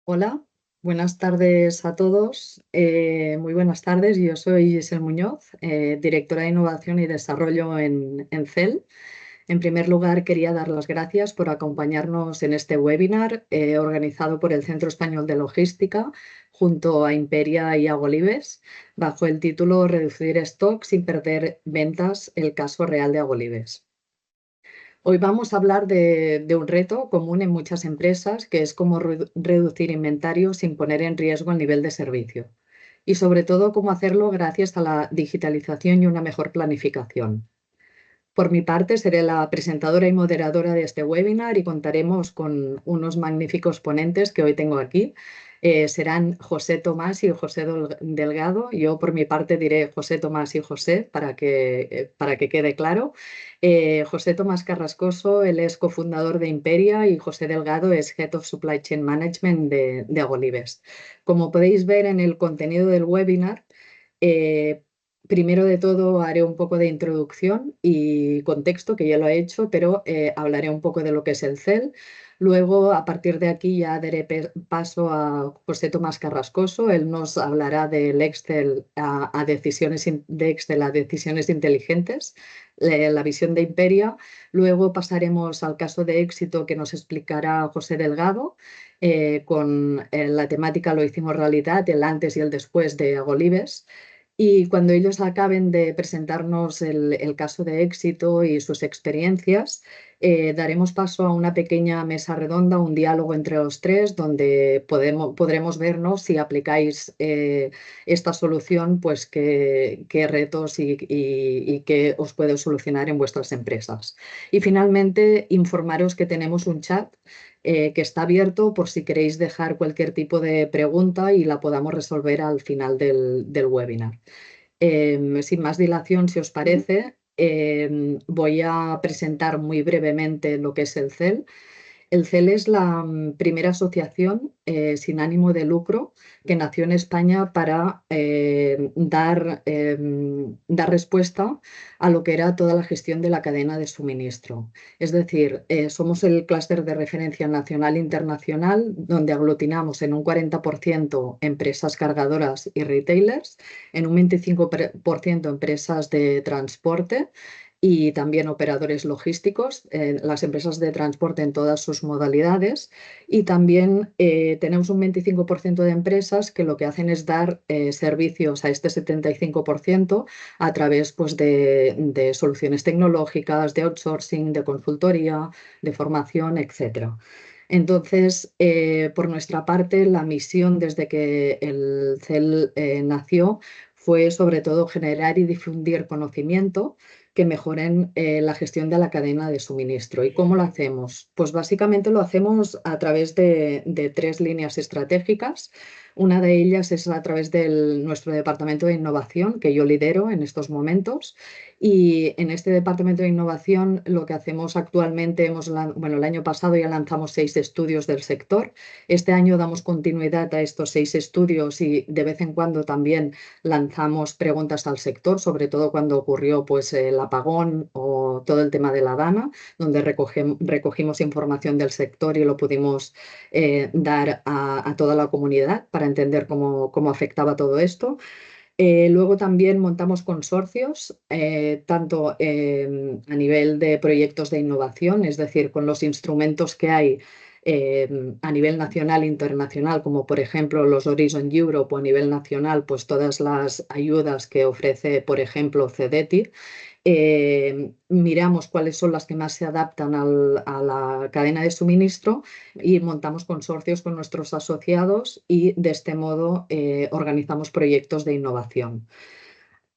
Hola, buenas tardes a todos. Muy buenas tardes. Yo soy Giselle Muñoz, directora de Innovación y Desarrollo en CEL. En primer lugar, quería dar las gracias por acompañarnos en este webinar organizado por el Centro Español de Logística junto a Imperia y Agolives, bajo el título Reducir stock sin perder ventas, el caso real de Agolives. Hoy vamos a hablar de un reto común en muchas empresas, que es cómo reducir inventario sin poner en riesgo el nivel de servicio. Y sobre todo, cómo hacerlo gracias a la digitalización y una mejor planificación. Por mi parte, seré la presentadora y moderadora de este webinar y contaremos con unos magníficos ponentes que hoy tengo aquí. Serán José Tomás y José Delgado. Yo, por mi parte, diré José Tomás y José para que quede claro. José Tomás Carrascoso, él es cofundador de Imperia y José Delgado es Head of Supply Chain Management de Agolives. Como podéis ver en el contenido del webinar, eh, primero de todo haré un poco de introducción y contexto, que ya lo he hecho, pero hablaré un poco de lo que es el CEL. Luego, a partir de aquí, ya daré paso a José Tomás Carrascoso. Él nos hablará del Excel a decisiones de Excel a decisiones inteligentes, la visión de Imperia. Luego pasaremos al caso de éxito que nos explicará José Delgado. Con la temática lo hicimos realidad, el antes y el después de Agolives. Y cuando ellos acaben de presentarnos el caso de éxito y sus experiencias, daremos paso a una pequeña mesa redonda, un diálogo entre los tres, donde podremos vernos si aplicáis esta solución, pues qué retos y qué os puede solucionar en vuestras empresas. Y finalmente, informaros que tenemos un chat que está abierto por si queréis dejar cualquier tipo de pregunta y la podamos resolver al final del webinar. Sin más dilación, si os parece, voy a presentar muy brevemente lo que es el CEL. El CEL es la primera asociación sin ánimo de lucro que nació en España para dar respuesta a lo que era toda la gestión de la cadena de suministro. Es decir, somos el clúster de referencia nacional e internacional, donde aglutinamos en un 40% empresas cargadoras y retailers, en un 25% empresas de transporte y también operadores logísticos, las empresas de transporte en todas sus modalidades. Y también tenemos un 25% de empresas que lo que hacen es dar servicios a este 75% a través pues, de soluciones tecnológicas, de outsourcing, de consultoría, de formación, etcétera. Entonces, por nuestra parte, la misión desde que el CEL nació fue sobre todo generar y difundir conocimiento que mejoren la gestión de la cadena de suministro. ¿Y cómo lo hacemos? Pues básicamente lo hacemos a través de tres líneas estratégicas. Una de ellas es a través de nuestro departamento de innovación, que yo lidero en estos momentos. Y en este departamento de innovación lo que hacemos actualmente, bueno, el año pasado ya lanzamos 6 estudios del sector. Este año damos continuidad a estos 6 estudios y de vez en cuando también lanzamos preguntas al sector, sobre todo cuando ocurrió pues, el apagón o todo el tema de la DANA, donde recogimos información del sector y lo pudimos dar a toda la comunidad para entender cómo afectaba todo esto. Luego también montamos consorcios, tanto a nivel de proyectos de innovación, es decir, con los instrumentos que hay a nivel nacional e internacional, como por ejemplo los Horizon Europe o a nivel nacional, pues todas las ayudas que ofrece, por ejemplo, CEDETI. Miramos cuáles son las que más se adaptan a la cadena de suministro y montamos consorcios con nuestros asociados y de este modo organizamos proyectos de innovación.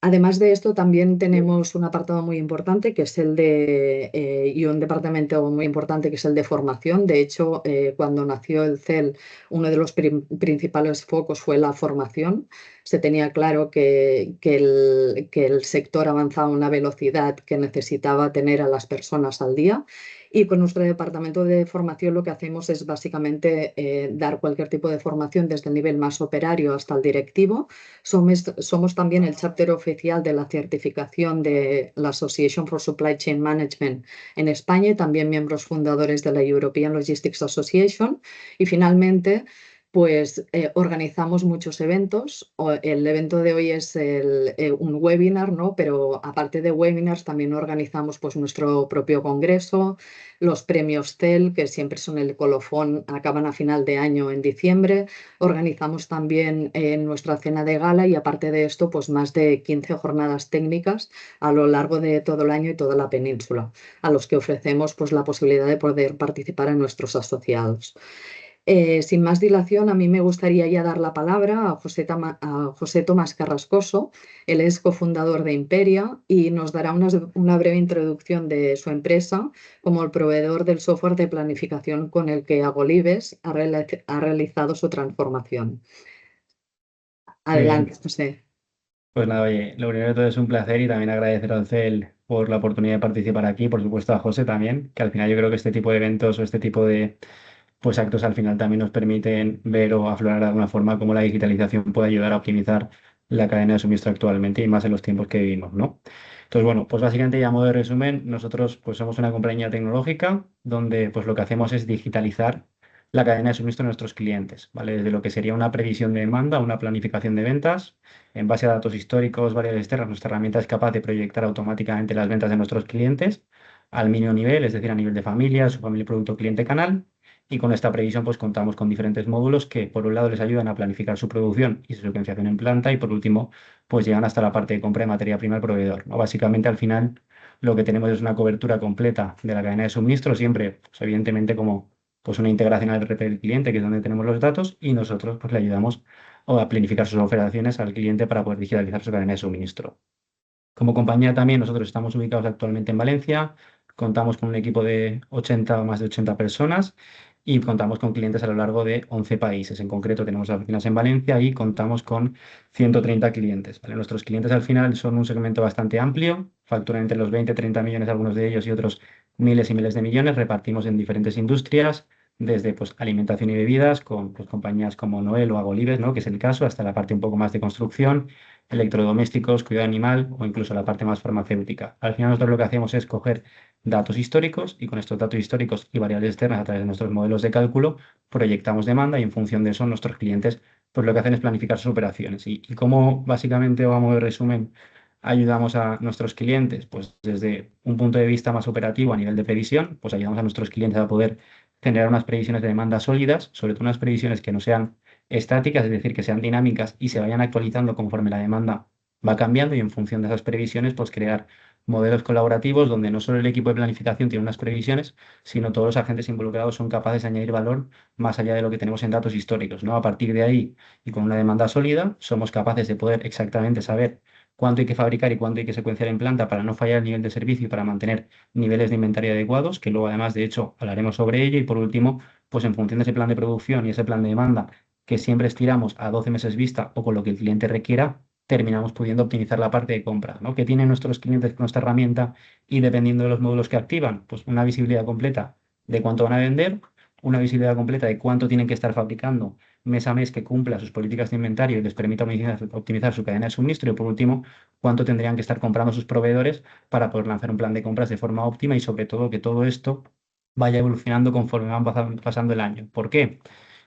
Además de esto, también tenemos un apartado muy importante que es y un departamento muy importante que es el de formación. De hecho, cuando nació el CEL, uno de los principales focos fue la formación. Se tenía claro que el sector avanzaba a una velocidad que necesitaba tener a las personas al día. Y con nuestro departamento de formación lo que hacemos es básicamente dar cualquier tipo de formación desde el nivel más operario hasta el directivo. Somos también el chapter oficial de la certificación de la Association for Supply Chain Management en España y también miembros fundadores de la European Logistics Association. Y finalmente, pues organizamos muchos eventos. El evento de hoy es un webinar, ¿no? Pero aparte de webinars, también organizamos pues, nuestro propio congreso, los premios CEL, que siempre son el colofón, acaban a final de año en diciembre. Organizamos también nuestra cena de gala y aparte de esto, pues más de 15 jornadas técnicas a lo largo de todo el año y toda la península, a los que ofrecemos pues, la posibilidad de poder participar en nuestros asociados. Sin más dilación, a mí me gustaría ya dar la palabra a José Tomás Carrascoso. Él es cofundador de Imperia y nos dará una breve introducción de su empresa como el proveedor del software de planificación con el que Agolibes ha realizado su transformación. Muy Adelante, bien, José. pues nada, oye, lo primero de todo es un placer y también agradecer al CEL por la oportunidad de participar aquí, por supuesto a José también, que al final yo creo que este tipo de eventos o este tipo de pues actos al final también nos permiten ver o aflorar de alguna forma cómo la digitalización puede ayudar a optimizar la cadena de suministro actualmente y más en los tiempos que vivimos, ¿no? Entonces, bueno, pues básicamente ya a modo de resumen, nosotros pues somos una compañía tecnológica donde pues lo que hacemos es digitalizar la cadena de suministro de nuestros clientes, ¿vale? Desde lo que sería una previsión de demanda, una planificación de ventas, en base a datos históricos, variables externas, nuestra herramienta es capaz de proyectar automáticamente las ventas de nuestros clientes al mínimo nivel, es decir, a nivel de familia, su familia, producto, cliente, canal. Y con esta previsión, pues contamos con diferentes módulos que, por un lado, les ayudan a planificar su producción y su secuenciación en planta, y por último, pues llegan hasta la parte de compra de materia prima al proveedor, ¿no? Básicamente, al final, lo que tenemos es una cobertura completa de la cadena de suministro, siempre, pues, evidentemente, como pues, una integración al RP del cliente, que es donde tenemos los datos, y nosotros pues, le ayudamos a planificar sus operaciones al cliente para poder digitalizar su cadena de suministro. Como compañía también nosotros estamos ubicados actualmente en Valencia, contamos con un equipo de 80 o más de 80 personas y contamos con clientes a lo largo de 11 países. En concreto tenemos oficinas en Valencia y contamos con 130 clientes, ¿vale? Nuestros clientes al final son un segmento bastante amplio, facturan entre los 20 y 30 millones algunos de ellos y otros miles y miles de millones, repartimos en diferentes industrias, desde pues, alimentación y bebidas, con pues, compañías como Noel o Agolibes, ¿no? Que es el caso, hasta la parte un poco más de construcción, electrodomésticos, cuidado animal o incluso la parte más farmacéutica. Al final nosotros lo que hacemos es coger datos históricos y con estos datos históricos y variables externas a través de nuestros modelos de cálculo proyectamos demanda y en función de eso nuestros clientes pues lo que hacen es planificar sus operaciones. ¿Y cómo básicamente, vamos de resumen, ayudamos a nuestros clientes? Pues desde un punto de vista más operativo a nivel de previsión, pues ayudamos a nuestros clientes a poder generar unas previsiones de demanda sólidas, sobre todo unas previsiones que no sean estáticas, es decir, que sean dinámicas y se vayan actualizando conforme la demanda va cambiando y en función de esas previsiones, pues crear modelos colaborativos donde no solo el equipo de planificación tiene unas previsiones, sino todos los agentes involucrados son capaces de añadir valor más allá de lo que tenemos en datos históricos, ¿no? A partir de ahí y con una demanda sólida, somos capaces de poder exactamente saber cuánto hay que fabricar y cuánto hay que secuenciar en planta para no fallar el nivel de servicio y para mantener niveles de inventario adecuados, que luego además, de hecho, hablaremos sobre ello. Y por último, pues en función de ese plan de producción y ese plan de demanda que siempre estiramos a 12 meses vista o con lo que el cliente requiera, terminamos pudiendo optimizar la parte de compra, ¿no? ¿Qué tienen nuestros clientes con esta herramienta? Y dependiendo de los módulos que activan, pues una visibilidad completa de cuánto van a vender, una visibilidad completa de cuánto tienen que estar fabricando mes a mes que cumpla sus políticas de inventario y les permita optimizar su cadena de suministro, y por último, cuánto tendrían que estar comprando sus proveedores para poder lanzar un plan de compras de forma óptima y sobre todo que todo esto vaya evolucionando conforme van pasando el año. ¿Por qué?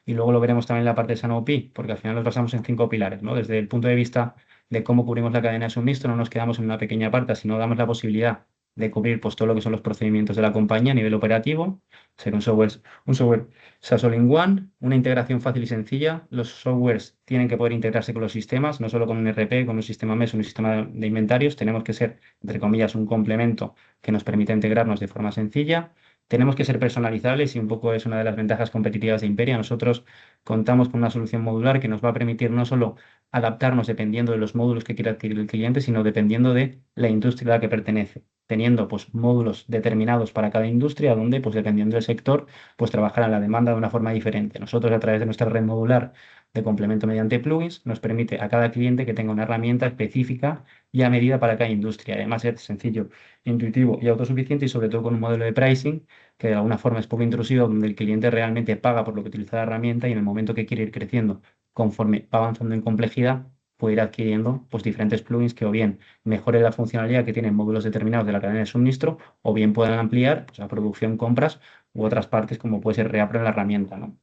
Y luego lo veremos también en la parte de Sanopi, porque al final nos basamos en 5 pilares, ¿no? Desde el punto de vista de cómo cubrimos la cadena de suministro, no nos quedamos en una pequeña parte, sino damos la posibilidad de cubrir pues, todo lo que son los procedimientos de la compañía a nivel operativo, ser un software SaaS All-in-One, una integración fácil y sencilla. Los softwares tienen que poder integrarse con los sistemas, no solo con un ERP, con un sistema MES, un sistema de inventarios. Tenemos que ser, entre comillas, un complemento que nos permita integrarnos de forma sencilla. Tenemos que ser personalizables y un poco es una de las ventajas competitivas de Imperia. Nosotros contamos con una solución modular que nos va a permitir no solo adaptarnos dependiendo de los módulos que quiera adquirir el cliente, sino dependiendo de la industria a la que pertenece, teniendo pues módulos determinados para cada industria, donde pues dependiendo del sector, pues trabajarán la demanda de una forma diferente. Nosotros a través de nuestra red modular de complemento mediante plugins nos permite a cada cliente que tenga una herramienta específica y a medida para cada industria. Además es sencillo, intuitivo y autosuficiente y sobre todo con un modelo de pricing que de alguna forma es poco intrusivo, donde el cliente realmente paga por lo que utiliza la herramienta y en el momento que quiere ir creciendo, conforme va avanzando en complejidad, puede ir adquiriendo pues, diferentes plugins que o bien mejoren la funcionalidad que tienen módulos determinados de la cadena de suministro o bien puedan ampliar pues, la producción, compras u otras partes como puede ser reapro en la herramienta, ¿no?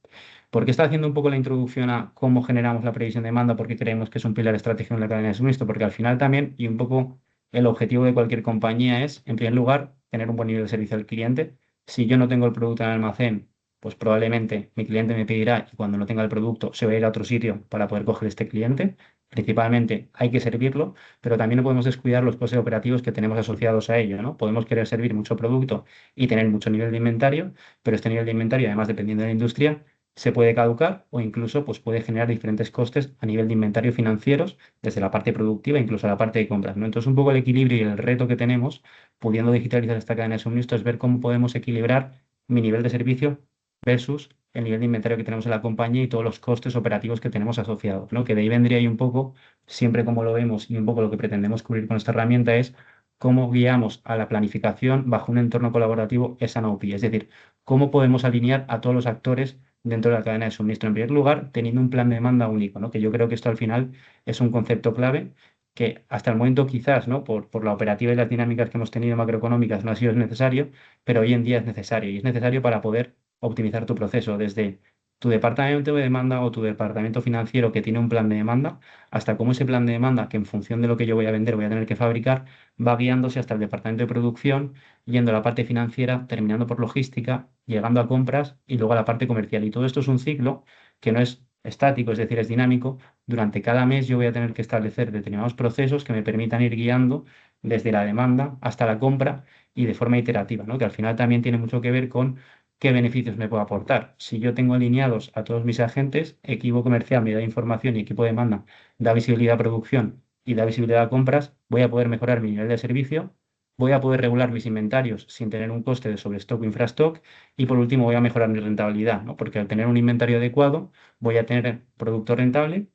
¿Por qué está haciendo un poco la introducción a cómo generamos la previsión de demanda? Porque creemos que es un pilar estratégico en la cadena de suministro, porque al final también, y un poco el objetivo de cualquier compañía es, en primer lugar, tener un buen nivel de servicio al cliente. Si yo no tengo el producto en el almacén, pues probablemente mi cliente me pedirá y cuando no tenga el producto se va a ir a otro sitio para poder coger este cliente. Principalmente hay que servirlo, pero también no podemos descuidar los costes operativos que tenemos asociados a ello, ¿no? Podemos querer servir mucho producto y tener mucho nivel de inventario, pero este nivel de inventario, además, dependiendo de la industria, se puede caducar o incluso pues, puede generar diferentes costes a nivel de inventario financieros, desde la parte productiva incluso a la parte de compras, ¿no? Entonces, un poco el equilibrio y el reto que tenemos, pudiendo digitalizar esta cadena de suministro, es ver cómo podemos equilibrar mi nivel de servicio versus el nivel de inventario que tenemos en la compañía y todos los costes operativos que tenemos asociados, ¿no? Que de ahí vendría ahí un poco, siempre como lo vemos y un poco lo que pretendemos cubrir con esta herramienta es cómo guiamos a la planificación bajo un entorno colaborativo S&OP, es decir, cómo podemos alinear a todos los actores dentro de la cadena de suministro. En primer lugar, teniendo un plan de demanda único, ¿no? Que yo creo que esto al final es un concepto clave que hasta el momento quizás, ¿no? Por la operativa y las dinámicas que hemos tenido macroeconómicas no ha sido necesario, pero hoy en día es necesario y es necesario para poder optimizar tu proceso desde tu departamento de demanda o tu departamento financiero que tiene un plan de demanda, hasta cómo ese plan de demanda, que en función de lo que yo voy a vender voy a tener que fabricar, va guiándose hasta el departamento de producción, yendo a la parte financiera, terminando por logística, llegando a compras y luego a la parte comercial. Y todo esto es un ciclo que no es estático, es decir, es dinámico. Durante cada mes yo voy a tener que establecer determinados procesos que me permitan ir guiando desde la demanda hasta la compra y de forma iterativa, ¿no? Que al final también tiene mucho que ver con qué beneficios me puedo aportar. Si yo tengo alineados a todos mis agentes, equipo comercial me da información y equipo de demanda da visibilidad a producción y da visibilidad a compras, voy a poder mejorar mi nivel de servicio, voy a poder regular mis inventarios sin tener un coste de sobrestock o infrastock y por último voy a mejorar mi rentabilidad, ¿no? Porque al tener un inventario adecuado voy a tener producto rentable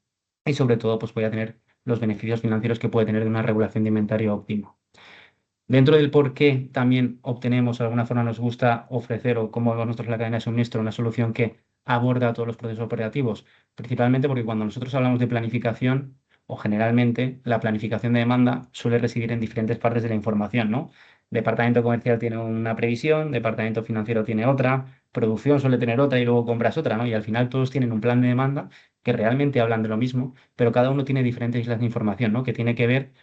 y sobre todo pues voy a tener los beneficios financieros que puede tener de una regulación de inventario óptima. Dentro del por qué también obtenemos, de alguna forma nos gusta ofrecer o cómo vemos nosotros la cadena de suministro, una solución que aborda todos los procesos operativos, principalmente porque cuando nosotros hablamos de planificación, o generalmente la planificación de demanda suele residir en diferentes partes de la información, ¿no? Departamento comercial tiene una previsión, departamento financiero tiene otra, producción suele tener otra y luego compras otra, ¿no? Y al final todos tienen un plan de demanda que realmente hablan de lo mismo, pero cada uno tiene diferentes islas de información, ¿no? Que tiene que ver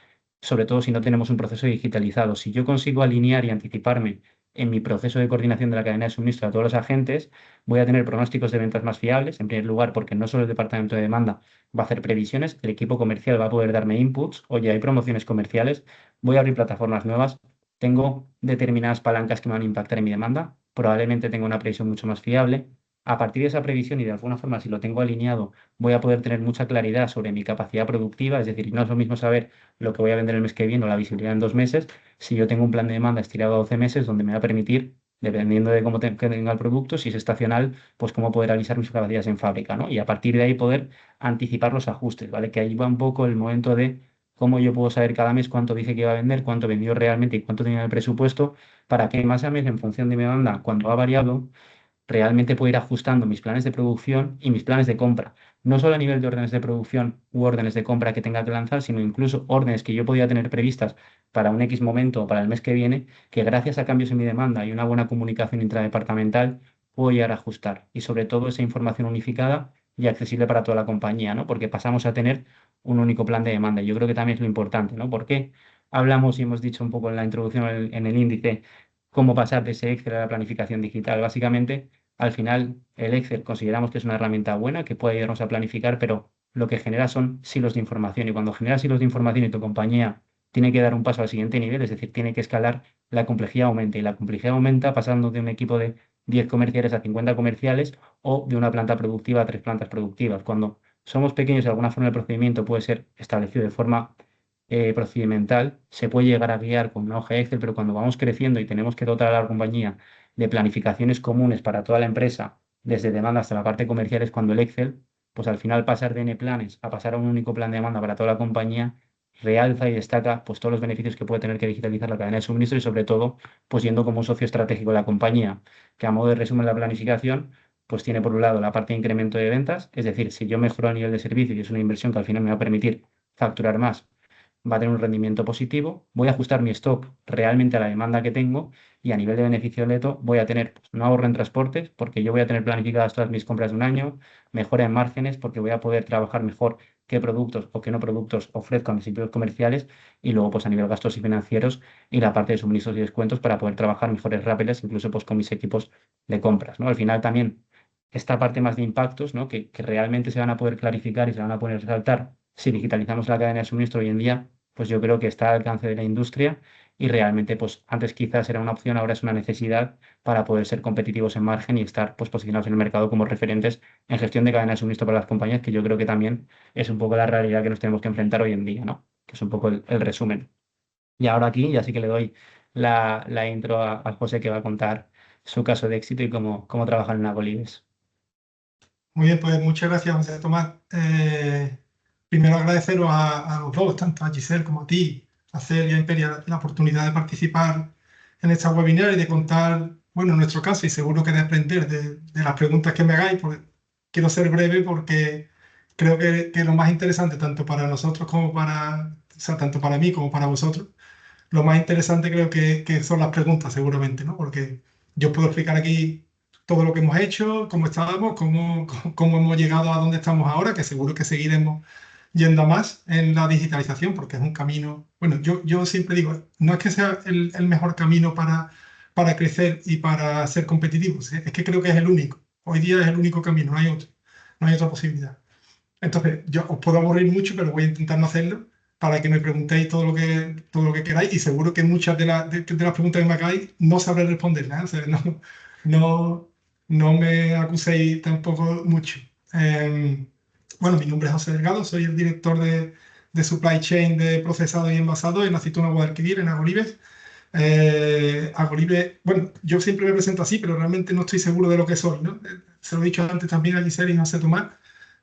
sobre todo si no tenemos un proceso digitalizado. Si yo consigo alinear y anticiparme en mi proceso de coordinación de la cadena de suministro a todos los agentes, voy a tener pronósticos de ventas más fiables, en primer lugar, porque no solo el departamento de demanda va a hacer previsiones, el equipo comercial va a poder darme inputs, oye, hay promociones comerciales, voy a abrir plataformas nuevas, tengo determinadas palancas que me van a impactar en mi demanda, probablemente tenga una previsión mucho más fiable. A partir de esa previsión y de alguna forma, si lo tengo alineado, voy a poder tener mucha claridad sobre mi capacidad productiva, es decir, no es lo mismo saber lo que voy a vender el mes que viene o la visibilidad en 2 meses, si yo tengo un plan de demanda estirado a 12 meses donde me va a permitir, dependiendo de cómo que tenga el producto, si es estacional, pues cómo poder alisar mis capacidades en fábrica, ¿no? Y a partir de ahí poder anticipar los ajustes, ¿vale? Que ahí va un poco el momento de cómo yo puedo saber cada mes cuánto dije que iba a vender, cuánto vendió realmente y cuánto tenía en el presupuesto, para que mes a mes, en función de mi demanda, cuando ha variado, realmente puedo ir ajustando mis planes de producción y mis planes de compra. No solo a nivel de órdenes de producción u órdenes de compra que tenga que lanzar, sino incluso órdenes que yo podía tener previstas para un X momento o para el mes que viene, que gracias a cambios en mi demanda y una buena comunicación intradepartamental puedo llegar a ajustar. Y sobre todo esa información unificada y accesible para toda la compañía, ¿no? Porque pasamos a tener un único plan de demanda. Yo creo que también es lo importante, ¿no? Porque hablamos y hemos dicho un poco en la introducción en el índice cómo pasar de ese Excel a la planificación digital. Básicamente, al final, el Excel consideramos que es una herramienta buena que puede ayudarnos a planificar, pero lo que genera son silos de información. Y cuando generas silos de información y tu compañía tiene que dar un paso al siguiente nivel, es decir, tiene que escalar, la complejidad aumenta. Y la complejidad aumenta pasando de un equipo de 10 comerciales a 50 comerciales o de una planta productiva a 3 plantas productivas. Cuando somos pequeños, de alguna forma el procedimiento puede ser establecido de forma procedimental, se puede llegar a guiar con una hoja Excel, pero cuando vamos creciendo y tenemos que dotar a la compañía de planificaciones comunes para toda la empresa, desde demanda hasta la parte comercial, es cuando el Excel, pues al final pasar de N planes a pasar a un único plan de demanda para toda la compañía, realza y destaca pues todos los beneficios que puede tener que digitalizar la cadena de suministro y sobre todo pues yendo como un socio estratégico de la compañía, que a modo de resumen la planificación pues tiene por un lado la parte de incremento de ventas, es decir, si yo mejoro el nivel de servicio y es una inversión que al final me va a permitir facturar más, va a tener un rendimiento positivo, voy a ajustar mi stock realmente a la demanda que tengo y a nivel de beneficio neto voy a tener pues, un ahorro en transportes porque yo voy a tener planificadas todas mis compras de un año, mejora en márgenes porque voy a poder trabajar mejor qué productos o qué no productos ofrezco a mis sitios comerciales y luego pues a nivel gastos y financieros y la parte de suministros y descuentos para poder trabajar mejores rápidas incluso pues con mis equipos de compras, ¿no? Al final también esta parte más de impactos, ¿no? Que realmente se van a poder clarificar y se van a poder resaltar si digitalizamos la cadena de suministro hoy en día, pues yo creo que está al alcance de la industria y realmente, pues antes quizás era una opción, ahora es una necesidad para poder ser competitivos en margen y estar pues posicionados en el mercado como referentes en gestión de cadena de suministro para las compañías, que yo creo que también es un poco la realidad que nos tenemos que enfrentar hoy en día, ¿no? Que es un poco el resumen. Y ahora aquí ya sí que le doy la intro a José que va a contar su caso de éxito y cómo trabaja en Nagolives. Muy bien, pues muchas gracias, José Tomás. Primero agradeceros a los dos, tanto a Giselle como a ti, a Cel y a Imperia, la oportunidad de participar en esta webinar y de contar, bueno, nuestro caso y seguro que de aprender de las preguntas que me hagáis, porque quiero ser breve porque creo que lo más interesante, tanto para nosotros como para, o sea, tanto para mí como para vosotros, lo más interesante creo que son las preguntas, seguramente, ¿no? Porque yo puedo explicar aquí todo lo que hemos hecho, cómo estábamos, cómo hemos llegado a donde estamos ahora, que seguro que seguiremos yendo a más en la digitalización, porque es un camino, bueno, yo siempre digo, no es que sea el mejor camino para crecer y para ser competitivos, es que creo que es el único. Hoy día es el único camino, no hay otro, no hay otra posibilidad. Entonces, yo os puedo aburrir mucho, pero voy a intentar no hacerlo para que me preguntéis todo lo que queráis y seguro que muchas de las preguntas que me hagáis no sabré responderlas, ¿eh? O sea, no, no me acuséis tampoco mucho. Bueno, mi nombre es José Delgado, soy el director de Supply Chain de procesado y envasado en Aceituna Guadalquivir, en Agolives. Agolives, bueno, yo siempre me presento así, pero realmente no estoy seguro de lo que soy, ¿no? Se lo he dicho antes también a Giselle y José Tomás.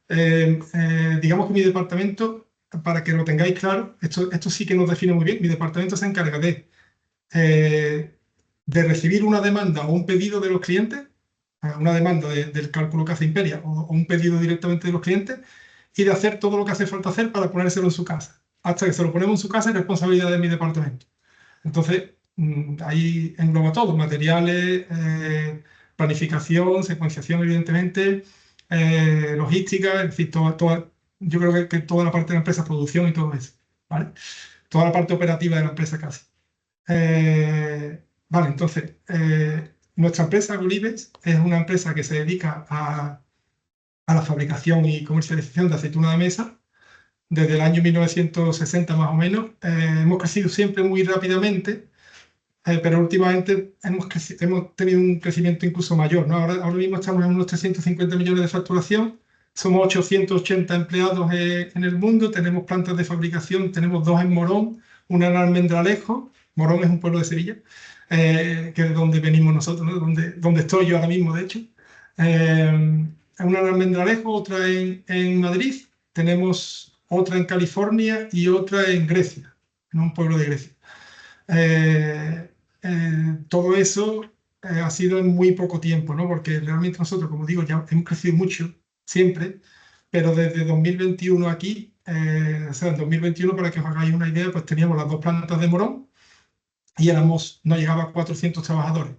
Digamos que mi departamento, para que lo tengáis claro, esto sí que nos define muy bien, mi departamento se encarga eh, de recibir una demanda o un pedido de los clientes, una demanda del cálculo que hace Imperia o un pedido directamente de los clientes y de hacer todo lo que hace falta hacer para ponérselo en su casa. Hasta que se lo ponemos en su casa es responsabilidad de mi departamento. Entonces, ahí engloba todo, materiales, planificación, secuenciación, evidentemente, logística, es decir, yo creo que toda la parte de la empresa, producción y todo eso, ¿vale? Toda la parte operativa de la empresa casi. Vale, entonces, nuestra empresa Agolives es una empresa que se dedica a la fabricación y comercialización de aceituna de mesa desde el año 1960 más o menos. Hemos crecido siempre muy rápidamente, pero últimamente hemos tenido un crecimiento incluso mayor, ¿no? Ahora mismo estamos en unos 350 millones de facturación, somos 880 empleados en el mundo, tenemos plantas de fabricación, tenemos dos en Morón, una en Almendralejo. Morón es un pueblo de Sevilla, que es de donde venimos nosotros, ¿no? Donde estoy yo ahora mismo, de hecho. Una en Almendralejo, otra en Madrid, tenemos otra en California y otra en Grecia, en un pueblo de Grecia. Todo eso ha sido en muy poco tiempo, ¿no? Porque realmente nosotros, como digo, ya hemos crecido mucho, siempre, pero desde 2021 aquí, o sea, en 2021, para que os hagáis una idea, pues teníamos las dos plantas de Morón y no llegaba a 400 trabajadores.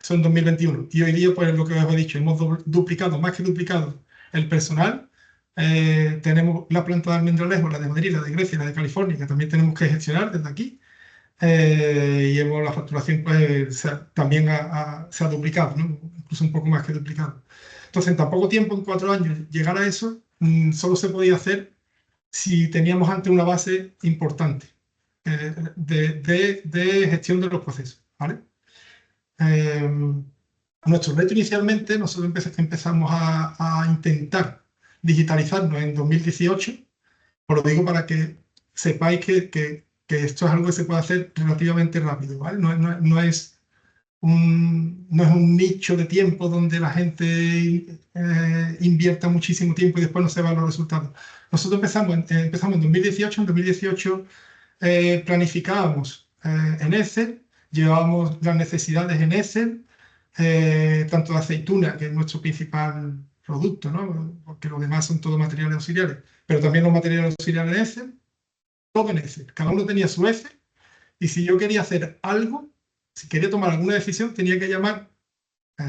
Eso en 2021. Y hoy día, pues lo que os he dicho, hemos duplicado, más que duplicado el personal. Tenemos la planta de Almendralejo, la de Madrid, la de Grecia, la de California, que también tenemos que gestionar desde aquí. La facturación pues, también se ha duplicado, ¿no? Incluso un poco más que duplicado. Entonces, en tan poco tiempo, en 4 años, llegar a eso solo se podía hacer si teníamos antes una base importante de gestión de los procesos, ¿vale? Nuestro reto inicialmente, nosotros empezamos a intentar digitalizarnos en 2018. Os lo digo para que sepáis que esto es algo que se puede hacer relativamente rápido, ¿vale? No es un nicho de tiempo donde la gente invierta muchísimo tiempo y después no se van los resultados. Nosotros empezamos en 2018. En 2018 planificábamos en Excel, llevábamos las necesidades en Excel, tanto de aceituna, que es nuestro principal producto, ¿no? Porque los demás son todos materiales auxiliares, pero también los materiales auxiliares en Excel. todo en Excel. Cada uno tenía su Excel y si yo quería hacer algo, si quería tomar alguna decisión, tenía que llamar,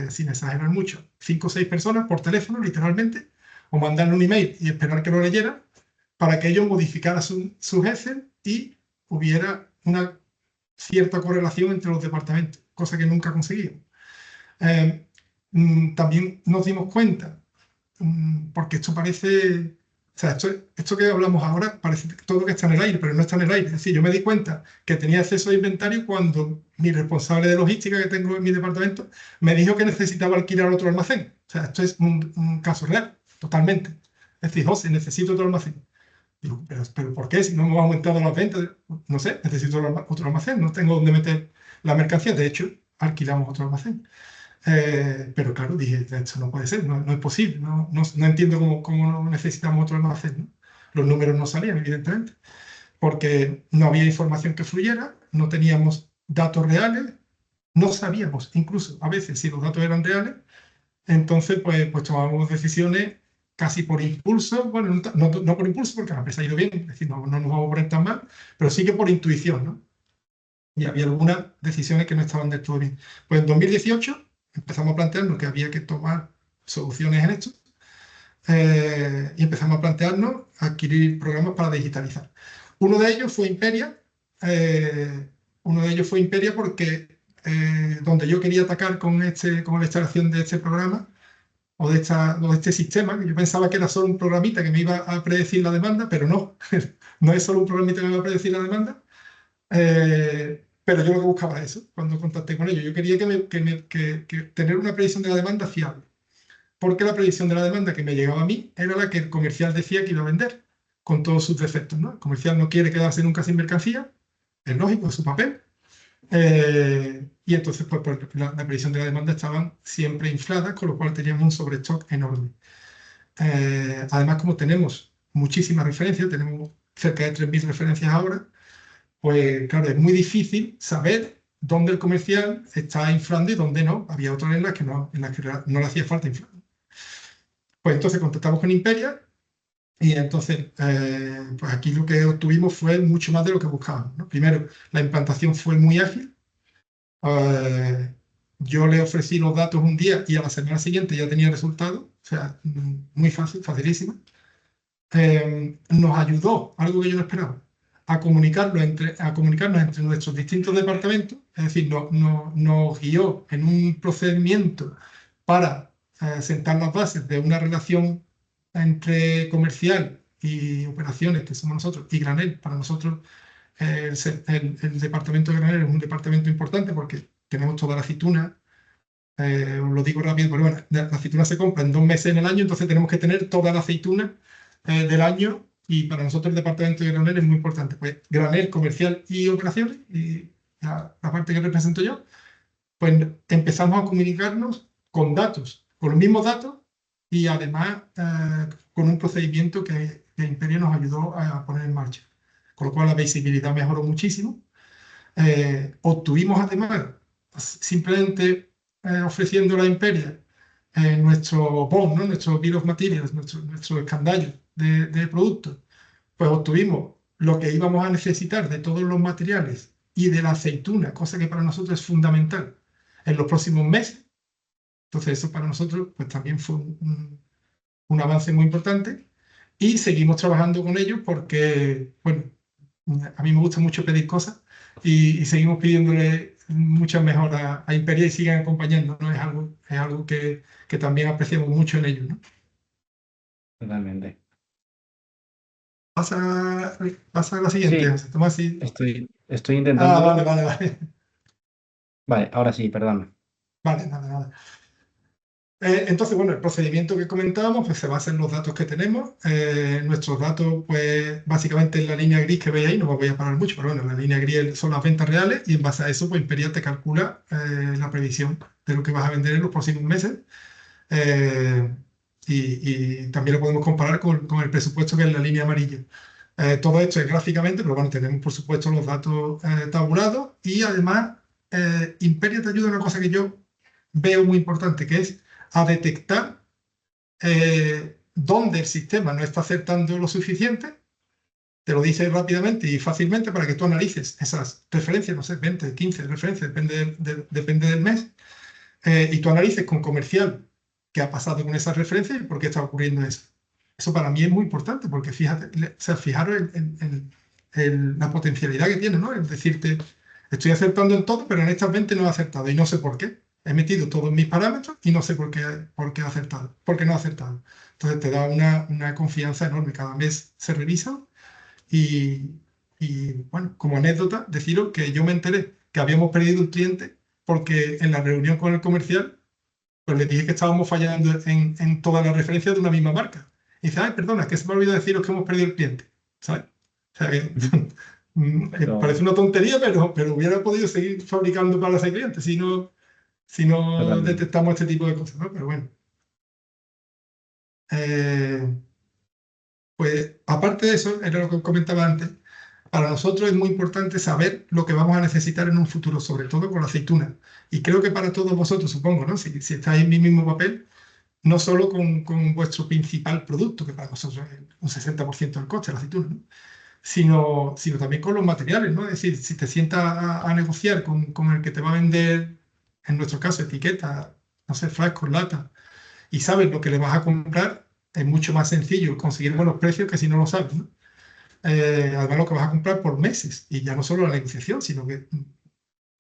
sin exagerar mucho, 5 o 6 personas por teléfono, literalmente, o mandarle un email y esperar que lo leyera para que ellos modificaran sus Excel y hubiera una cierta correlación entre los departamentos, cosa que nunca conseguimos. También nos dimos cuenta, porque esto parece, o sea, esto que hablamos ahora parece todo que está en el aire, pero no está en el aire. Es decir, yo me di cuenta que tenía exceso de inventario cuando mi responsable de logística que tengo en mi departamento me dijo que necesitaba alquilar otro almacén. O sea, esto es un caso real, totalmente. Es decir, José, necesito otro almacén. Digo, pero ¿por qué? Si no hemos aumentado las ventas, no sé, necesito otro almacén, no tengo dónde meter la mercancía. De hecho, alquilamos otro almacén. Pero claro, dije, esto no puede ser, no es posible, no entiendo cómo necesitamos otro almacén, ¿no? Los números no salían, evidentemente, porque no había información que fluyera, no teníamos datos reales, no sabíamos incluso a veces si los datos eran reales, entonces pues tomábamos decisiones casi por impulso, bueno, no por impulso porque la empresa ha ido bien, es decir, no nos vamos a poner tan mal, pero sí que por intuición, ¿no? Y había algunas decisiones que no estaban del todo bien. Pues en 2018 empezamos a plantearnos que había que tomar soluciones en esto y empezamos a plantearnos adquirir programas para digitalizar. Uno de ellos fue Imperia. Porque donde yo quería atacar con la instalación de este programa o de este sistema, que yo pensaba que era solo un programita que me iba a predecir la demanda, pero no, no es solo un programita que me va a predecir la demanda. Pero yo lo que buscaba era eso cuando contacté con ellos. Yo quería que tener una predicción de la demanda fiable, porque la predicción de la demanda que me llegaba a mí era la que el comercial decía que iba a vender, con todos sus defectos, ¿no? El comercial no quiere quedarse nunca sin mercancía, es lógico, es su papel. Y entonces pues la predicción de la demanda estaban siempre infladas, con lo cual teníamos un sobrestock enorme. Además, como tenemos muchísimas referencias, tenemos cerca de 3.000 referencias ahora, pues claro, es muy difícil saber dónde el comercial está inflando y dónde no. Había otras en las que no le hacía falta inflar. Pues entonces contactamos con Imperia y entonces pues aquí lo que obtuvimos fue mucho más de lo que buscábamos, ¿no? Primero, la implantación fue muy ágil. Yo le ofrecí los datos un día y a la semana siguiente ya tenía resultados. O sea, muy fácil, facilísimo. Nos ayudó, algo que yo no esperaba, a comunicarnos entre nuestros distintos departamentos, es decir, nos guió en un procedimiento para sentar las bases de una relación entre comercial y operaciones, que somos nosotros, y Granel. Para nosotros el departamento de Granel es un departamento importante porque tenemos toda la aceituna. Os lo digo rápido, pero bueno, la aceituna se compra en 2 meses en el año, entonces tenemos que tener toda la aceituna del año, y para nosotros el departamento de Granel es muy importante. Pues Granel, comercial y operaciones, y la parte que represento yo, pues empezamos a comunicarnos con datos, con los mismos datos, y además con un procedimiento que Imperia nos ayudó a poner en marcha. Con lo cual la visibilidad mejoró muchísimo. Obtuvimos además, simplemente ofreciendo a Imperia nuestro BOM, ¿no? Nuestro Bill of Materials, nuestro escandallo de productos, pues obtuvimos lo que íbamos a necesitar de todos los materiales y de la aceituna, cosa que para nosotros es fundamental, en los próximos meses. Entonces eso para nosotros pues también fue un avance muy importante, y seguimos trabajando con ellos porque, bueno, a mí me gusta mucho pedir cosas y seguimos pidiéndole muchas mejoras a Imperia y siguen acompañando, ¿no? Es algo que también apreciamos mucho en ellos, ¿no? Totalmente. Pasa a la siguiente, Sí, José Tomás. Sí. estoy intentando. Vale. Vale, ahora sí, perdón. Vale, nada. Entonces, bueno, el procedimiento que comentábamos pues se basa en los datos que tenemos. Nuestros datos, pues básicamente en la línea gris que veis ahí, no me voy a parar mucho, pero bueno, la línea gris son las ventas reales, y en base a eso, pues Imperia te calcula la previsión de lo que vas a vender en los próximos meses. Y también lo podemos comparar con el presupuesto, que es la línea amarilla. Todo esto es gráficamente, pero bueno, tenemos por supuesto los datos tabulados, y además Imperia te ayuda en una cosa que yo veo muy importante, que es a detectar dónde el sistema no está acertando lo suficiente te lo dice rápidamente y fácilmente para que tú analices esas referencias, no sé, 20, 15 referencias, depende del mes, y tú analices con comercial qué ha pasado con esas referencias y por qué está ocurriendo eso. Eso para mí es muy importante porque fíjate, o sea, fijaros en la potencialidad que tiene, ¿no? Es decirte, estoy acertando en todo, pero en estas 20 no he acertado y no sé por qué. He metido todos mis parámetros y no sé por qué he acertado, por qué no he acertado. Entonces te da una confianza enorme. Cada mes se revisa y, bueno, como anécdota, deciros que yo me enteré que habíamos perdido un cliente porque en la reunión con el comercial, pues le dije que estábamos fallando en todas las referencias de una misma marca. Y dice, ay, perdona, es que se me ha olvidado deciros que hemos perdido el cliente, ¿sabes? O sea que parece una tontería, pero hubiera podido seguir fabricando para ese cliente si no Totalmente. detectamos este tipo de cosas, ¿no? Pero bueno. Pues aparte de eso, era lo que comentaba antes, para nosotros es muy importante saber lo que vamos a necesitar en un futuro, sobre todo con la aceituna. Y creo que para todos vosotros, supongo, ¿no? Si estáis en mi mismo papel, no solo con vuestro principal producto, que para nosotros es un 60% del coste, la aceituna, ¿no? Sino también con los materiales, ¿no? Es decir, si te sientas a negociar con el que te va a vender, en nuestro caso, etiqueta, no sé, frascos, lata, y sabes lo que le vas a comprar, es mucho más sencillo conseguir buenos precios que si no lo sabes, ¿no? Además, lo que vas a comprar por meses, y ya no solo la negociación, sino que, es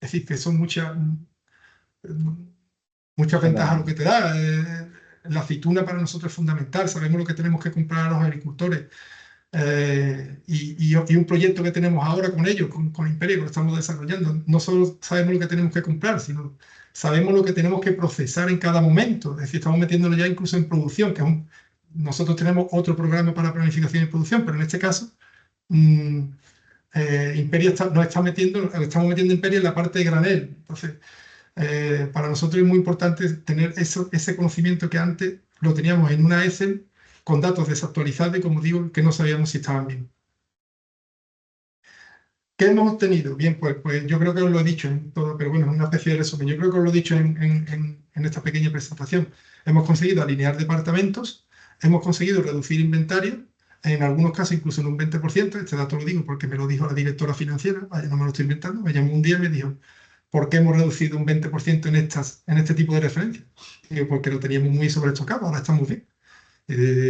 decir, que son muchas ventajas lo que Totalmente. te da. La aceituna para nosotros es fundamental, sabemos lo que tenemos que comprar a los agricultores. Y un proyecto que tenemos ahora con ellos, con Imperio, que lo estamos desarrollando, no solo sabemos lo que tenemos que comprar, sino sabemos lo que tenemos que procesar en cada momento. Es decir, estamos metiéndolo ya incluso en producción, nosotros tenemos otro programa para planificación y producción, pero en este caso, mm, Imperio nos estamos metiendo Imperio en la parte de granel. Entonces, para nosotros es muy importante tener ese conocimiento que antes lo teníamos en una Excel con datos desactualizados y, como digo, que no sabíamos si estaban bien. ¿Qué hemos obtenido? Bien, pues yo creo que os lo he dicho en todo, pero bueno, es una especie de resumen. Yo creo que os lo he dicho en esta pequeña presentación. Hemos conseguido alinear departamentos, hemos conseguido reducir inventario, en algunos casos incluso en un 20%. Este dato lo digo porque me lo dijo la directora financiera, vaya, no me lo estoy inventando, me llamó un día y me dijo, ¿por qué hemos reducido un 20% en este tipo de referencias? Y yo, porque lo teníamos muy sobreestocado, ahora estamos bien.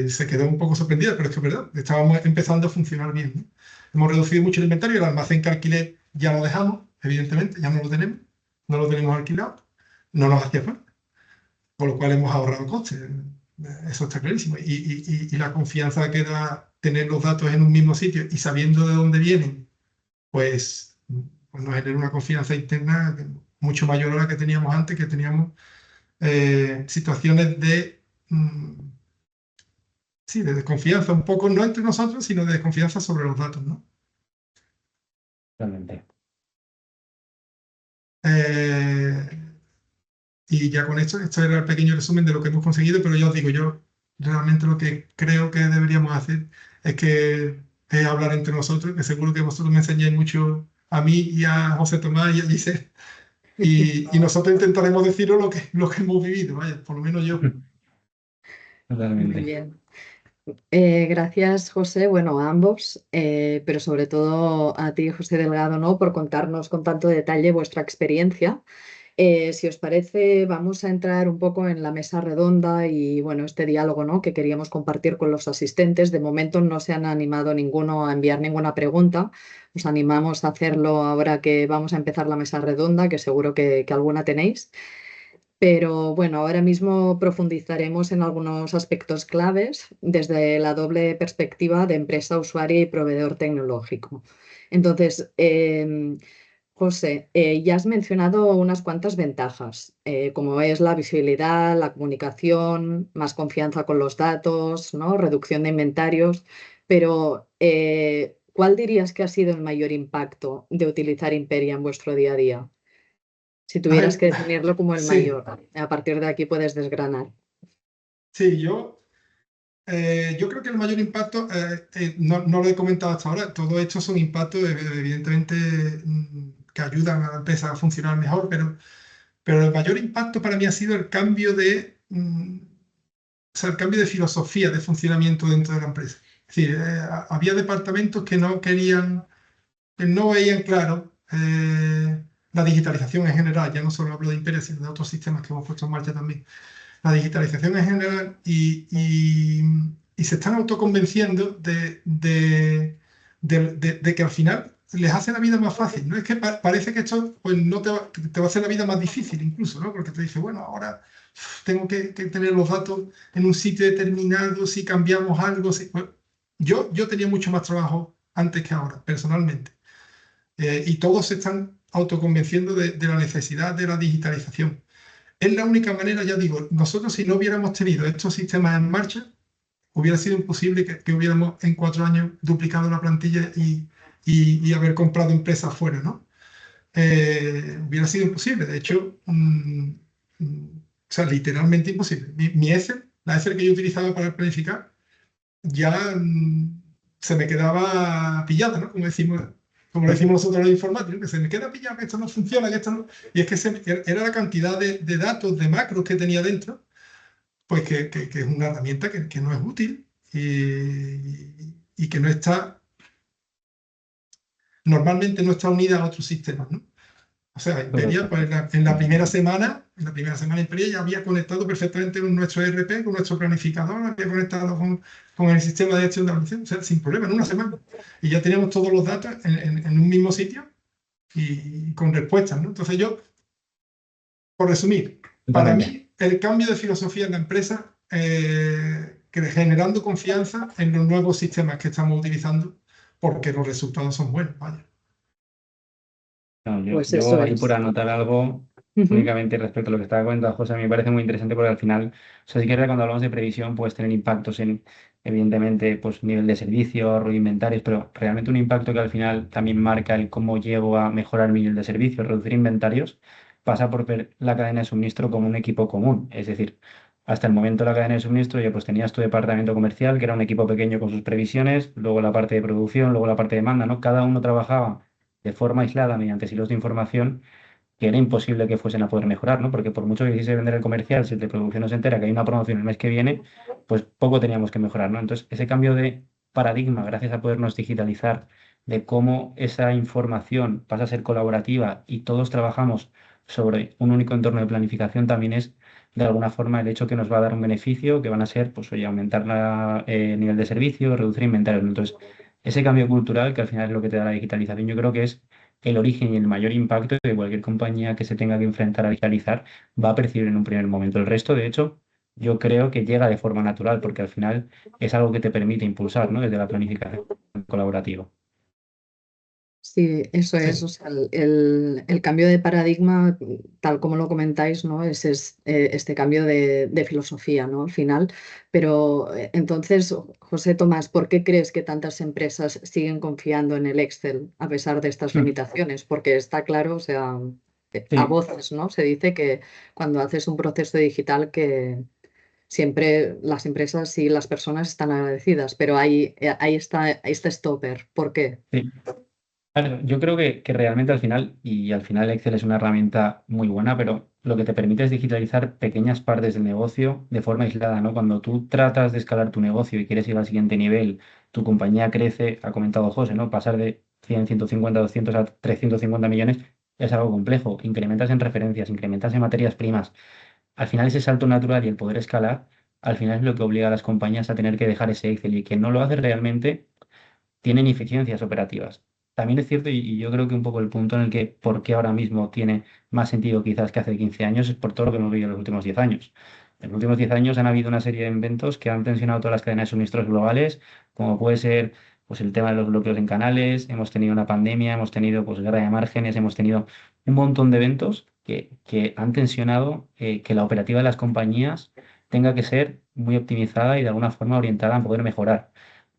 Se quedó un poco sorprendida, pero es que es verdad, estábamos empezando a funcionar bien, ¿no? Hemos reducido mucho el inventario, el almacén que alquilé ya lo dejamos, evidentemente, ya no lo tenemos alquilado, no nos hacía falta, con lo cual hemos ahorrado costes, eso está clarísimo. Y la confianza que da tener los datos en un mismo sitio y sabiendo de dónde vienen, pues nos genera una confianza interna mucho mayor a la que teníamos antes, que teníamos situaciones sí, de desconfianza un poco, no entre nosotros, sino de desconfianza sobre los datos, ¿no? Totalmente. Eh, y ya con esto era el pequeño resumen de lo que hemos conseguido, pero ya os digo, yo realmente lo que creo que deberíamos hacer es hablar entre nosotros, que seguro que vosotros me enseñáis mucho a mí y a José Tomás y a Giselle, y nosotros intentaremos deciros lo que hemos vivido, vaya, por lo menos yo. Muy Totalmente. bien. Gracias, José, bueno, a ambos, pero sobre todo a ti, José Delgado, ¿no? Por contarnos con tanto detalle vuestra experiencia. Si os parece, vamos a entrar un poco en la mesa redonda y bueno, este diálogo, ¿no? Que queríamos compartir con los asistentes. De momento no se han animado ninguno a enviar ninguna pregunta. Os animamos a hacerlo ahora que vamos a empezar la mesa redonda, que seguro que alguna tenéis. Pero bueno, ahora mismo profundizaremos en algunos aspectos claves desde la doble perspectiva de empresa, usuario y proveedor tecnológico. Entonces, José, ya has mencionado unas cuantas ventajas, como es la visibilidad, la comunicación, más confianza con los datos, ¿no? Reducción de inventarios, pero ¿cuál dirías que ha sido el mayor impacto de utilizar Imperia en vuestro día a día? Si tuvieras Ay, que definirlo como el sí, mayor, a partir de aquí puedes desgranar. sí, yo creo que el mayor impacto, no lo he comentado hasta ahora, todo esto son impactos evidentemente que ayudan a la empresa a funcionar mejor, pero el mayor impacto para mí ha sido o sea, el cambio de filosofía de funcionamiento dentro de la empresa. Es Es decir, había departamentos que no querían, que no veían claro la digitalización en general, ya no solo hablo de Imperia, sino de otros sistemas que hemos puesto en marcha también. La digitalización en general y se están autoconvenciendo de que al final les hace la vida más fácil, ¿no? Es que parece que esto pues, no te va a hacer la vida más difícil incluso, ¿no? Porque te dice, bueno, ahora tengo que tener los datos en un sitio determinado, si cambiamos algo. Bueno, yo tenía mucho más trabajo antes que ahora, personalmente. Y todos se están autoconvenciendo de la necesidad de la digitalización. Es la única manera, ya digo, nosotros si no hubiéramos tenido estos sistemas en marcha, hubiera sido imposible que hubiéramos en 4 años duplicado la plantilla y haber comprado empresas fuera, ¿no? Hubiera sido imposible. De hecho, o sea, literalmente imposible. Mi Excel, la Excel que yo utilizaba para planificar, ya se me quedaba pillada, ¿no? Como decimos nosotros los informáticos, que se me queda pillado, que esto no funciona, que esto no. Y es que era la cantidad de datos, de macros que tenía dentro, pues que es una herramienta que no es útil y que no está, normalmente no está unida a otros sistemas, ¿no? O sea, Imperia, Correcto. pues en la primera semana Imperia ya había conectado perfectamente con nuestro ERP, con nuestro planificador, había conectado con el sistema de gestión de la organización, o sea, sin problema, en una semana. Y ya teníamos todos los datos en un mismo sitio y con respuestas, ¿no? Entonces yo, por resumir, para Totalmente. mí el cambio de filosofía en la empresa, generando confianza en los nuevos sistemas que estamos utilizando, porque los resultados son buenos, vaya. No, yo, Pues eso yo ahí por es. anotar algo Ujú. únicamente respecto a lo que estaba comentando José, a mí me parece muy interesante porque al final, o sea, sí que es verdad que cuando hablamos de previsión puedes tener impactos en, evidentemente, pues nivel de servicio, ahorro de inventarios, pero realmente un impacto que al final también marca el cómo llego a mejorar mi nivel de servicio, reducir inventarios, pasa por ver la cadena de suministro como un equipo común. Es decir, hasta el momento la cadena de suministro, ya pues tenías tu departamento comercial, que era un equipo pequeño con sus previsiones, luego la parte de producción, luego la parte de demanda, ¿no? Cada uno trabajaba de forma aislada mediante silos de información que era imposible que fuesen a poder mejorar, ¿no? Porque por mucho que quisiese vender el comercial, si el de producción nos entera que hay una promoción el mes que viene, pues poco teníamos que mejorar, ¿no? Entonces, ese cambio de paradigma, gracias a podernos digitalizar, de cómo esa información pasa a ser colaborativa y todos trabajamos sobre un único entorno de planificación, también es de alguna forma el hecho que nos va a dar un beneficio, que van a ser, pues, oye, aumentar el nivel de servicio, reducir inventarios, ¿no? Entonces, ese cambio cultural, que al final es lo que te da la digitalización, yo creo que es el origen y el mayor impacto que cualquier compañía que se tenga que enfrentar a digitalizar va a percibir en un primer momento. El resto, de hecho, yo creo que llega de forma natural, porque al final es algo que te permite impulsar, ¿no? Desde la planificación colaborativa. Sí, eso es. Sí, O sea, el cambio de paradigma, tal como lo comentáis, ¿no? Este cambio de filosofía, ¿no? Al final. Pero entonces, José Tomás, ¿por qué crees que tantas empresas siguen confiando en el Excel a pesar de estas Mm. limitaciones? Porque está claro, o sea, a Sí, voces, ¿no? Se dice que cuando haces un proceso digital que siempre las empresas y las personas están agradecidas, pero ahí está este stopper. ¿Por qué? sí. Claro, yo creo que realmente al final Excel es una herramienta muy buena, pero lo que te permite es digitalizar pequeñas partes del negocio de forma aislada, ¿no? Cuando tú tratas de escalar tu negocio y quieres ir al siguiente nivel, tu compañía crece, ha comentado José, ¿no? Pasar de 100, 150, 200 a 350 millones es algo complejo. Incrementas en referencias, incrementas en materias primas. Al final ese salto natural y el poder escalar, al final es lo que obliga a las compañías a tener que dejar ese Excel y quien no lo hace realmente tienen eficiencias operativas. También es cierto, y yo creo que un poco el punto en el que por qué ahora mismo tiene más sentido quizás que hace 15 años es por todo lo que hemos vivido en los últimos 10 años. En los últimos 10 años han habido una serie de inventos que han tensionado todas las cadenas de suministros globales, como puede ser pues, el tema de los bloqueos en canales, hemos tenido una pandemia, hemos tenido pues, guerra de márgenes, hemos tenido un montón de eventos que han tensionado que la operativa de las compañías tenga que ser muy optimizada y de alguna forma orientada a poder mejorar.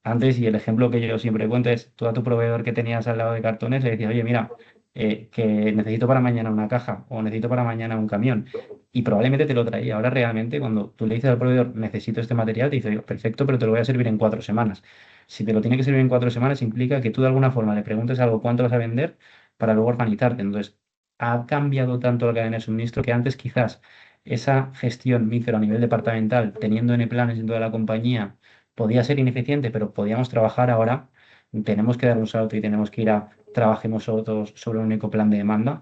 Antes, y el ejemplo que yo siempre cuento es, tú a tu proveedor que tenías al lado de cartones le decías, oye, mira, que necesito para mañana una caja o necesito para mañana un camión. Y probablemente te lo traía. Ahora realmente, cuando tú le dices al proveedor, necesito este material, te dice, "Oye, perfecto, pero te lo voy a servir en 4 semanas". Si te lo tiene que servir en 4 semanas, implica que tú de alguna forma le preguntes algo, cuánto vas a vender, para luego organizarte. Entonces, ha cambiado tanto la cadena de suministro que antes quizás esa gestión micro a nivel departamental, teniendo N planes en toda la compañía, podía ser ineficiente, pero podíamos trabajar. Ahora tenemos que dar un salto y tenemos que ir a trabajemos todos sobre un único plan de demanda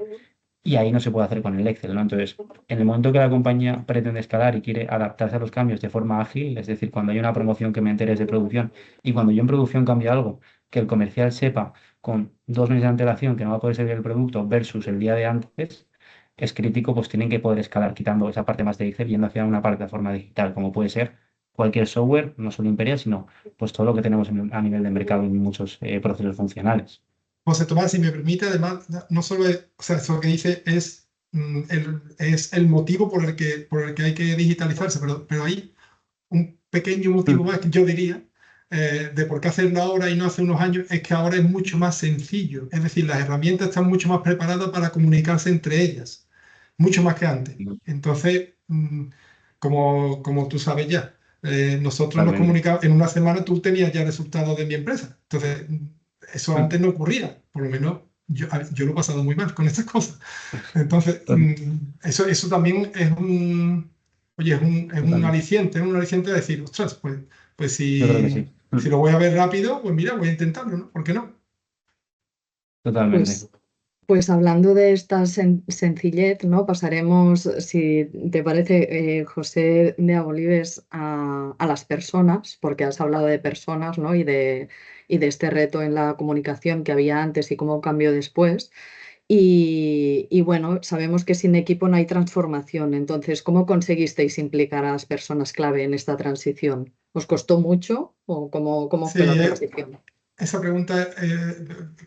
y ahí no se puede hacer con el Excel, ¿no? Entonces, en el momento que la compañía pretende escalar y quiere adaptarse a los cambios de forma ágil, es decir, cuando hay una promoción que me enteres de producción y cuando yo en producción cambio algo, que el comercial sepa con 2 meses de antelación que no va a poder servir el producto versus el día de antes, es crítico, pues tienen que poder escalar quitando esa parte más de Excel yendo hacia una plataforma digital, como puede ser cualquier software, no solo Imperial, sino pues todo lo que tenemos a nivel de mercado en muchos procesos funcionales. José Tomás, si me permite, además, no solo es, o sea, eso que dice es el motivo por el que hay que digitalizarse, pero hay un pequeño motivo Mm. más que yo diría de por qué hacerlo ahora y no hace unos años, es que ahora es mucho más sencillo. Es decir, las herramientas están mucho más preparadas para comunicarse entre ellas, mucho más que antes. Entonces, como tú sabes ya, nosotros nos Totalmente. comunicamos, en una semana tú tenías ya resultados de mi empresa. Entonces, eso Mm. antes no ocurría, por lo menos yo lo he pasado muy mal con estas cosas. Entonces, To- eso también oye, Totalmente. es un aliciente de decir, ostras, pues Yo creo que si, sí. si lo voy a ver rápido, pues mira, voy a intentarlo, ¿no? ¿Por qué no? Totalmente. Pues hablando de esta sencillez, ¿no? Pasaremos, si te parece, José de Agolives, a las personas, porque has hablado de personas, ¿no? Y de este reto en la comunicación que había antes y cómo cambió después. Y bueno, sabemos que sin equipo no hay transformación. Entonces, ¿cómo conseguisteis implicar a las personas clave en esta transición? ¿Os costó mucho o cómo fue la Sí, transición? esa pregunta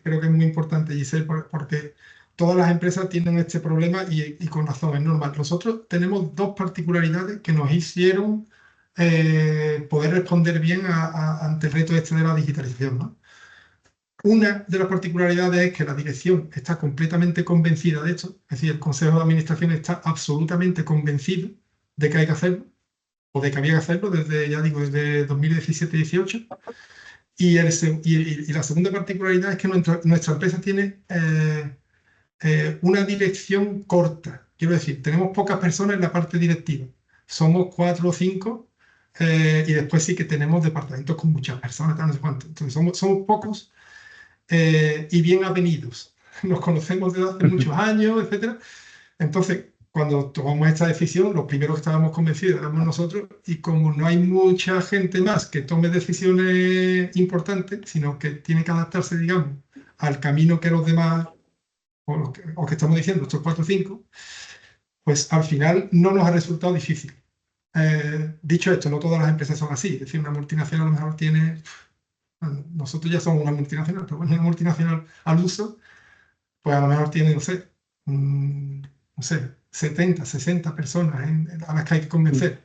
creo que es muy importante, Giselle, porque todas las empresas tienen este problema y con razón, es normal. Nosotros tenemos dos particularidades que nos hicieron poder responder bien ante el reto este de la digitalización, ¿no? Una de las particularidades es que la dirección está completamente convencida de esto, es decir, el Consejo de Administración está absolutamente convencido de que hay que hacerlo, o de que había que hacerlo desde, ya digo, desde 2017-18. Y la segunda particularidad es que nuestra empresa tiene una dirección corta. Quiero decir, tenemos pocas personas en la parte directiva. Somos 4 o 5 y después sí que tenemos departamentos con muchas personas, tal, no sé cuánto. Entonces somos pocos y bien avenidos. Nos conocemos desde hace muchos años, etcétera. Entonces, cuando tomamos esta decisión, los primeros que estábamos convencidos éramos nosotros, y como no hay mucha gente más que tome decisiones importantes, sino que tiene que adaptarse, digamos, al camino que los demás, o que estamos diciendo, estos 4 o 5, pues al final no nos ha resultado difícil. Dicho esto, no todas las empresas son así. Es decir, una multinacional a lo mejor tiene, nosotros ya somos una multinacional, pero bueno, una multinacional al uso, pues a lo mejor tiene, no sé, 70, 60 personas a las que hay que convencer.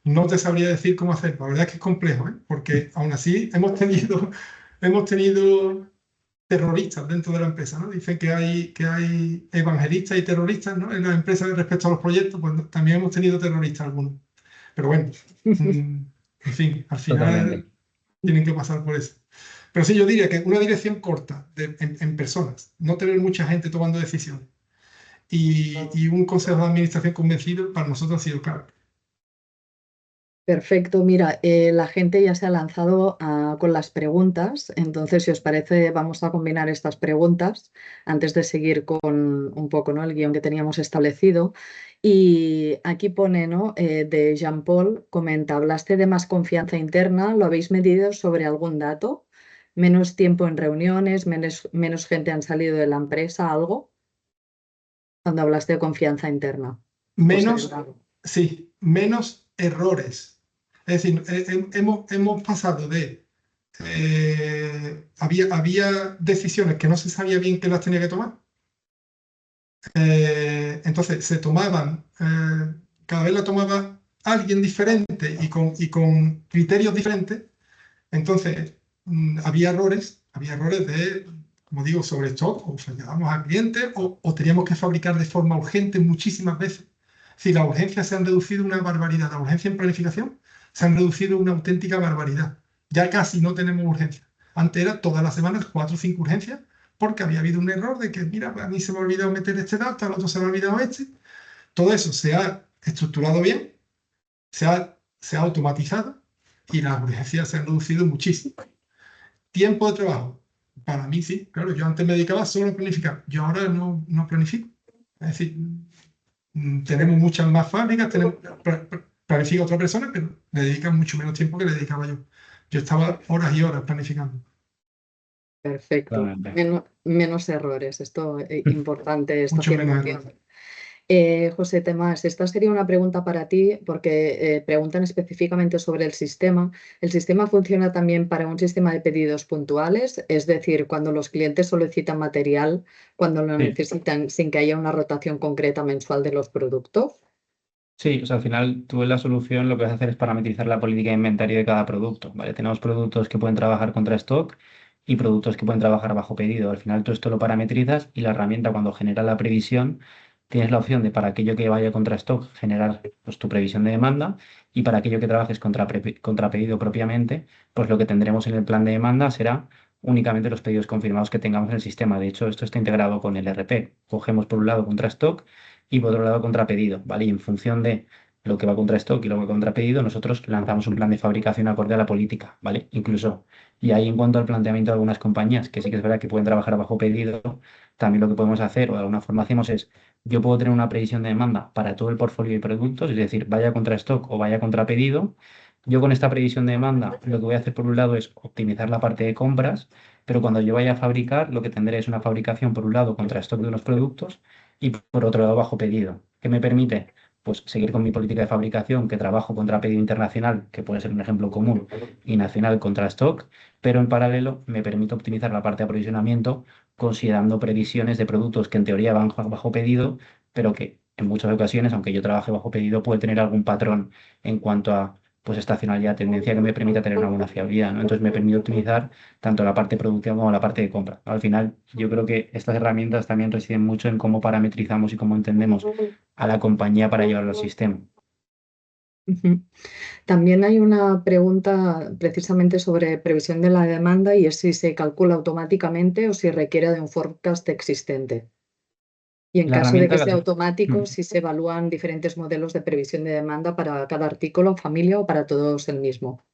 No te sabría decir cómo hacerlo. La verdad es que es complejo, ¿eh? Porque aún así hemos tenido terroristas dentro de la empresa, ¿no? Dicen que hay evangelistas y terroristas, ¿no? En las empresas respecto a los proyectos, pues también hemos tenido terroristas algunos. Pero bueno, en fin, al Totalmente. final tienen que pasar por eso. Pero sí, yo diría que una dirección corta en personas, no tener mucha gente tomando decisiones y un consejo de administración convencido, para nosotros ha sido clave. Perfecto, mira, la gente ya se ha lanzado con las preguntas, entonces si os parece vamos a combinar estas preguntas antes de seguir con un poco, ¿no? El guión que teníamos establecido. Y aquí pone, ¿no? De Jean-Paul, comenta, hablaste de más confianza interna, ¿lo habéis medido sobre algún dato? ¿Menos tiempo en reuniones, menos gente han salido de la empresa, algo? Cuando hablaste de confianza interna. José. Sí, menos errores. Es decir, hemos pasado de había decisiones que no se sabía bien que las tenía que tomar. Entonces se tomaban, cada vez la tomaba alguien diferente y con criterios diferentes. Entonces había errores de, como digo, sobre stock, o fallábamos al cliente, o teníamos que fabricar de forma urgente muchísimas veces. Si las urgencias se han reducido una barbaridad, la urgencia en planificación se han reducido una auténtica barbaridad. Ya casi no tenemos urgencia. Antes era todas las semanas 4 o 5 urgencias, porque había habido un error de que, mira, a mí se me ha olvidado meter este dato, al otro se me ha olvidado este. Todo eso se ha estructurado bien, se ha automatizado y las urgencias se han reducido muchísimo. Tiempo de trabajo. Para mí sí, claro, yo antes me dedicaba solo a planificar, yo ahora no planifico. Es decir, tenemos muchas más fábricas, planifica otra persona, pero le dedica mucho menos tiempo que le dedicaba yo. Yo estaba horas y horas planificando. Perfecto. Claramente. Menos errores. Esto es importante, esta Mucho menos afirmación. errores. José Tomás, esta sería una pregunta para ti porque preguntan específicamente sobre el sistema. ¿El sistema funciona también para un sistema de pedidos puntuales? Es decir, cuando los clientes solicitan material, cuando lo Sí. necesitan, sin que haya una rotación concreta mensual de los productos. Sí, o sea, al final tú en la solución lo que vas a hacer es parametrizar la política de inventario de cada producto, ¿vale? Tenemos productos que pueden trabajar contra stock y productos que pueden trabajar bajo pedido. Al final tú esto lo parametrizas y la herramienta cuando genera la previsión tienes la opción de para aquello que vaya contra stock generar pues, tu previsión de demanda y para aquello que trabajes contra pedido propiamente, pues lo que tendremos en el plan de demanda será únicamente los pedidos confirmados que tengamos en el sistema. De hecho, esto está integrado con el RP. Cogemos por un lado contra stock y por otro lado contra pedido, ¿vale? Y en función de lo que va contra stock y lo que va contra pedido, nosotros lanzamos un plan de fabricación acorde a la política, ¿vale? Incluso, y ahí en cuanto al planteamiento de algunas compañías, que sí que es verdad que pueden trabajar bajo pedido, también lo que podemos hacer o de alguna forma hacemos es, yo puedo tener una previsión de demanda para todo el portfolio de productos, es decir, vaya contra stock o vaya contra pedido. Yo con esta previsión de demanda lo que voy a hacer por un lado es optimizar la parte de compras, pero cuando yo vaya a fabricar, lo que tendré es una fabricación por un lado contra stock de unos productos y por otro lado bajo pedido. ¿Qué me permite? Pues seguir con mi política de fabricación, que trabajo contra pedido internacional, que puede ser un ejemplo común, y nacional contra stock, pero en paralelo me permite optimizar la parte de aprovisionamiento considerando previsiones de productos que en teoría van bajo pedido, pero que en muchas ocasiones, aunque yo trabaje bajo pedido, puede tener algún patrón en cuanto a pues estacionalidad, tendencia que me permita tener una buena fiabilidad, ¿no? Entonces me permite optimizar tanto la parte de producción como la parte de compra. Al final, yo creo que estas herramientas también residen mucho en cómo parametrizamos y cómo entendemos a la compañía para llevarlo al sistema. Ujú. También hay una pregunta precisamente sobre previsión de la demanda y es si se calcula automáticamente o si requiere de un forecast existente. Y en La caso de herramienta que que sea hace- automático, Mm. si se evalúan diferentes modelos de previsión de demanda para cada artículo, familia o para todos el mismo.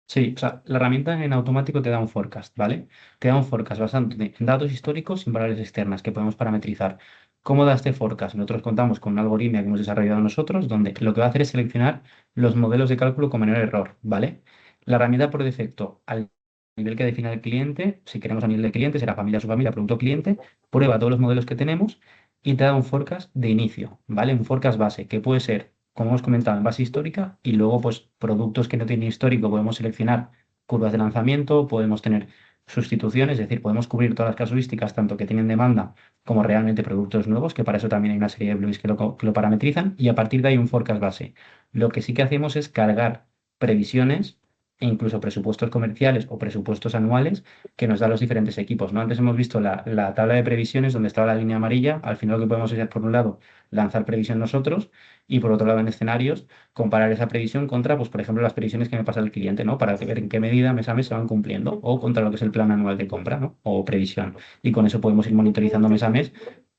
Sí, o sea, la herramienta en automático te da un forecast, ¿vale? Te da un forecast basándote en datos históricos y en variables externas que podemos parametrizar. ¿Cómo da este forecast? Nosotros contamos con un algoritmo que hemos desarrollado nosotros, donde lo que va a hacer es seleccionar los modelos de cálculo con menor error, ¿vale? La herramienta por defecto, al nivel que define el cliente, si queremos a nivel de cliente, será familia, subfamilia, producto cliente, prueba todos los modelos que tenemos y te da un forecast de inicio, ¿vale? Un forecast base, que puede ser como hemos comentado, en base histórica y luego, pues, productos que no tienen histórico, podemos seleccionar curvas de lanzamiento, podemos tener sustituciones, es decir, podemos cubrir todas las casuísticas, tanto que tienen demanda como realmente productos nuevos, que para eso también hay una serie de blues que lo parametrizan, y a partir de ahí un forecast base. Lo que sí que hacemos es cargar previsiones e incluso presupuestos comerciales o presupuestos anuales que nos dan los diferentes equipos, ¿no? Antes hemos visto la tabla de previsiones donde estaba la línea amarilla. Al final lo que podemos hacer, por un lado, lanzar previsión nosotros y por otro lado en escenarios comparar esa previsión contra, pues por ejemplo, las previsiones que me pasa el cliente, ¿no? Para ver en qué medida mes a mes se van cumpliendo o contra lo que es el plan anual de compra, ¿no? O previsión. Y con eso podemos ir monitorizando mes a mes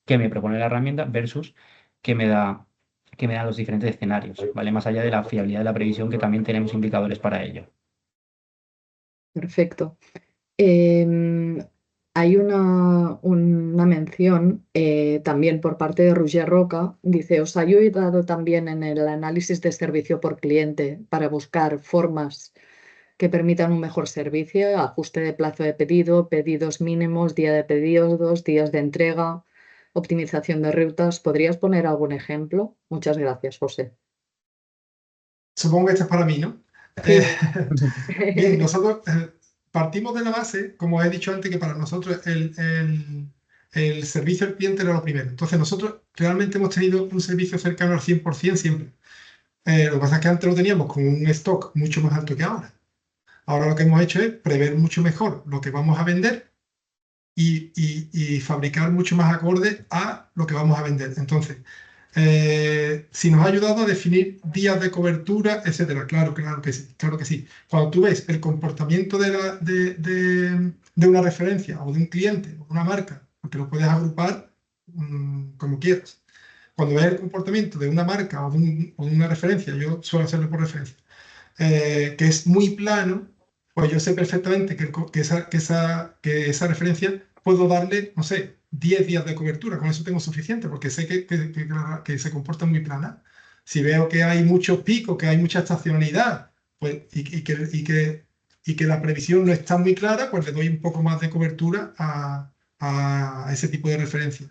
qué me propone la herramienta versus qué me da, qué me dan los diferentes escenarios, ¿vale? Más allá de la fiabilidad de la previsión, que también tenemos indicadores para ello. Perfecto. Em, Hay una mención también por parte de Roger Roca. Dice, os ha ayudado también en el análisis de servicio por cliente para buscar formas que permitan un mejor servicio, ajuste de plazo de pedido, pedidos mínimos, día de pedidos, días de entrega, optimización de rutas. ¿Podrías poner algún ejemplo? Muchas gracias, José. Supongo que esto es para mí, ¿no? Eh, Sí. bien, nosotros partimos de la base, como he dicho antes, que para nosotros el servicio al cliente era lo primero. Entonces nosotros realmente hemos tenido un servicio cercano al 100% siempre. Lo que pasa es que antes lo teníamos con un stock mucho más alto que ahora. Ahora lo que hemos hecho es prever mucho mejor lo que vamos a vender y fabricar mucho más acorde a lo que vamos a vender. Entonces, si nos ha ayudado a definir días de cobertura, etcétera. Claro, claro que sí, claro que sí. Cuando tú ves el comportamiento de una referencia o de un cliente o una marca, porque lo puedes agrupar como quieras. Cuando ves el comportamiento de una marca o de una referencia, yo suelo hacerlo por referencia, que es muy plano, pues yo sé perfectamente que esa referencia puedo darle, no sé, 10 días de cobertura. Con eso tengo suficiente, porque sé que se comporta muy plana. Si veo que hay muchos picos, que hay mucha estacionalidad, pues, y que la previsión no está muy clara, pues le doy un poco más de cobertura a ese tipo de referencia.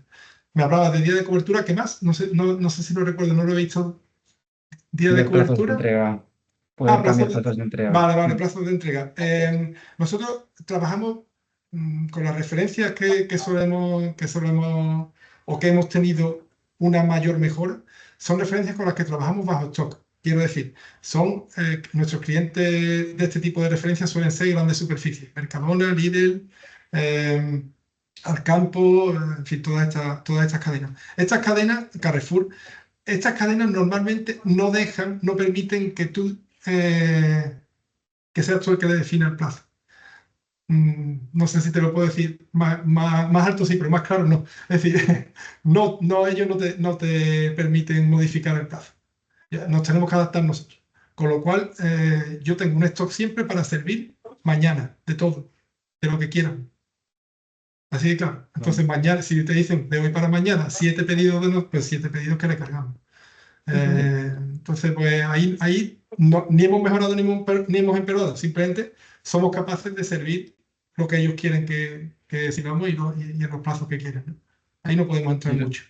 Me hablaba de día de cobertura, ¿qué más? No sé si lo recuerdo, no lo he visto. Día de Los plazos de cobertura. entrega, Ah, poder cambiar plazos de, plazos de entrega. vale, vale, plazos de entrega. Nosotros trabajamos con las referencias que solemos o que hemos tenido una mayor mejora, son referencias con las que trabajamos bajo stock. Quiero decir, nuestros clientes de este tipo de referencias suelen ser grandes superficies, Mercadona, Lidl, eh, Alcampo, en fin, todas estas cadenas. Estas cadenas, Carrefour, estas cadenas normalmente no permiten que seas tú el que le defina el plazo. No sé si te lo puedo decir más alto, sí, pero más claro no. Es decir, ellos no te permiten modificar el plazo. Nos tenemos que adaptar nosotros. Con lo cual, yo tengo un stock siempre para servir mañana, de todo, de lo que quieran. Así que claro, entonces mañana, si te dicen de hoy para mañana, 7 pedidos pues 7 pedidos que le cargamos. Entonces, pues ahí ni hemos mejorado ni hemos empeorado, simplemente somos capaces de servir lo que ellos quieren que sigamos y en los plazos que quieren, ¿no? Ahí no podemos entrar mucho.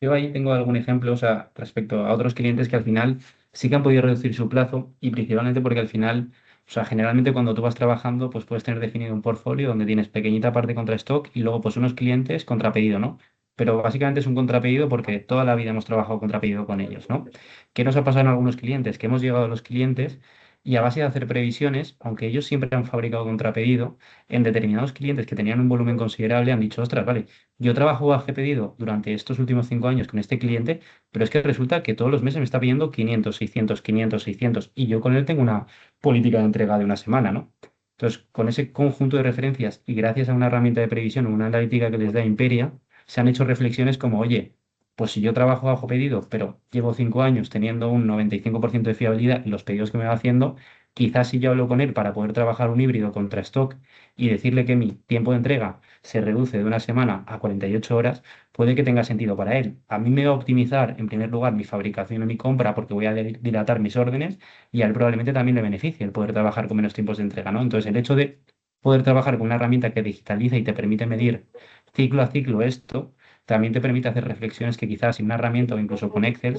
Yo ahí tengo algún ejemplo, o sea, respecto a otros clientes que al final sí que han podido reducir su plazo y principalmente porque al final, o sea, generalmente cuando tú vas trabajando, pues puedes tener definido un portfolio donde tienes pequeñita parte contra stock y luego pues unos clientes contra pedido, ¿no? Pero básicamente es un contrapedido porque toda la vida hemos trabajado contrapedido con ellos, ¿no? ¿Qué nos ha pasado en algunos clientes? Que hemos llegado a los clientes y a base de hacer previsiones, aunque ellos siempre han fabricado contrapedido, en determinados clientes que tenían un volumen considerable han dicho, ostras, vale. Yo trabajo bajo pedido durante estos últimos 5 años con este cliente, pero es que resulta que todos los meses me está pidiendo 500, 600, 500, 600 y yo con él tengo una política de entrega de una semana, ¿no? Entonces, con ese conjunto de referencias y gracias a una herramienta de previsión o una analítica que les da Imperia, se han hecho reflexiones como, oye, pues si yo trabajo bajo pedido, pero llevo 5 años teniendo un 95% de fiabilidad en los pedidos que me va haciendo, quizás si yo hablo con él para poder trabajar un híbrido contra stock y decirle que mi tiempo de entrega se reduce de una semana a 48 horas, puede que tenga sentido para él. A mí me va a optimizar, en primer lugar, mi fabricación y mi compra porque voy a dilatar mis órdenes y a él probablemente también le beneficie el poder trabajar con menos tiempos de entrega, ¿no? Entonces, el hecho de poder trabajar con una herramienta que digitaliza y te permite medir ciclo a ciclo esto, también te permite hacer reflexiones que quizás sin una herramienta o incluso con Excel,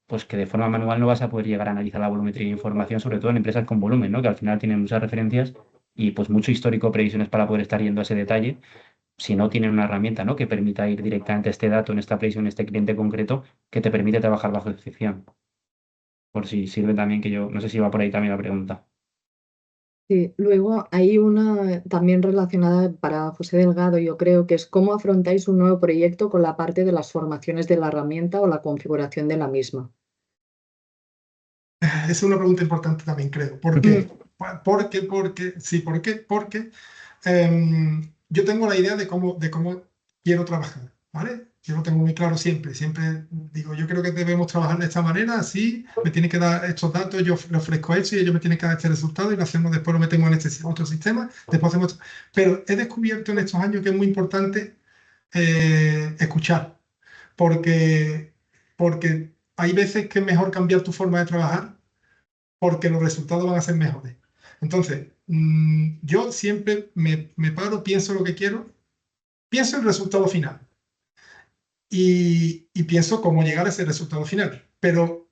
pues que de forma manual no vas a poder llegar a analizar la volumetría de información, sobre todo en empresas con volumen, ¿no? Que al final tienen muchas referencias y pues mucho histórico, previsiones para poder estar yendo a ese detalle si no tienen una herramienta, ¿no? Que permita ir directamente a este dato, en esta previsión, en este cliente concreto, que te permite trabajar bajo excepción. Por si sirve también que yo, no sé si va por ahí también la pregunta. Sí, luego hay una también relacionada para José Delgado, yo creo que es cómo afrontáis un nuevo proyecto con la parte de las formaciones de la herramienta o la configuración de la misma. Esa es una pregunta importante también, creo. ¿Por qué? Sí, ¿por qué? Porque yo tengo la idea de cómo quiero trabajar, ¿vale? Yo lo tengo muy claro siempre. Siempre digo, yo creo que debemos trabajar de esta manera, así, me tienen que dar estos datos, yo le ofrezco esto y ellos me tienen que dar este resultado y lo hacemos, después lo metemos en este otro sistema, después hacemos... Pero he descubierto en estos años que es muy importante escuchar, porque, porque hay veces que es mejor cambiar tu forma de trabajar porque los resultados van a ser mejores. Entonces, yo siempre me paro, pienso lo que quiero, pienso el resultado final y pienso cómo llegar a ese resultado final. Pero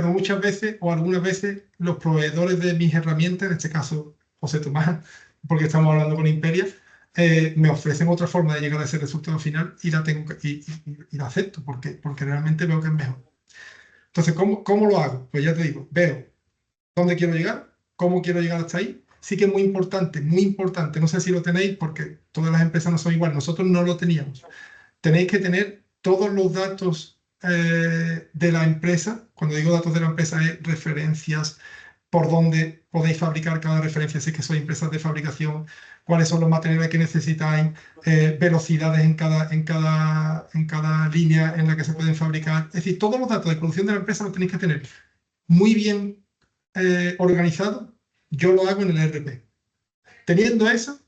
muchas veces o algunas veces los proveedores de mis herramientas, en este caso José Tomás, porque estamos hablando con Imperia, me ofrecen otra forma de llegar a ese resultado final y y la acepto porque realmente veo que es mejor. Entonces, ¿cómo lo hago? Pues ya te digo, veo dónde quiero llegar, cómo quiero llegar hasta ahí. Sí que es muy importante, no sé si lo tenéis porque todas las empresas no son iguales, nosotros no lo teníamos. Tenéis que tener todos los datos de la empresa, cuando digo datos de la empresa es referencias, por dónde podéis fabricar cada referencia, si es que sois empresas de fabricación, cuáles son los materiales que necesitáis, velocidades en cada línea en la que se pueden fabricar. Es decir, todos los datos de producción de la empresa los tenéis que tener muy bien organizado, yo lo hago en el ERP. Teniendo eso,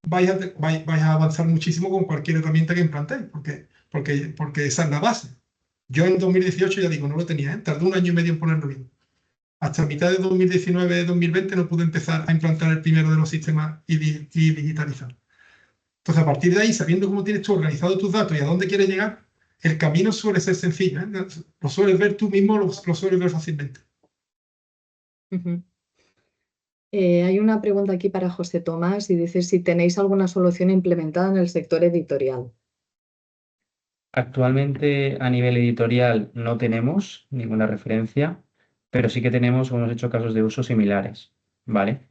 vais a avanzar muchísimo con cualquier herramienta que implantéis, porque esa es la base. Yo en 2018, ya digo, no lo tenía, ¿eh? Tardé 1 año y medio en ponerlo bien. Hasta mitad de 2019-2020 no pude empezar a implantar el primero de los sistemas y digitalizar. Entonces, a partir de ahí, sabiendo cómo tienes tú organizado tus datos y a dónde quieres llegar, el camino suele ser sencillo, ¿eh? Lo sueles ver tú mismo, lo sueles ver fácilmente. Hay una pregunta aquí para José Tomás y dice si tenéis alguna solución implementada en el sector editorial. Actualmente a nivel editorial no tenemos ninguna referencia, pero sí que tenemos o hemos hecho casos de uso similares, ¿vale?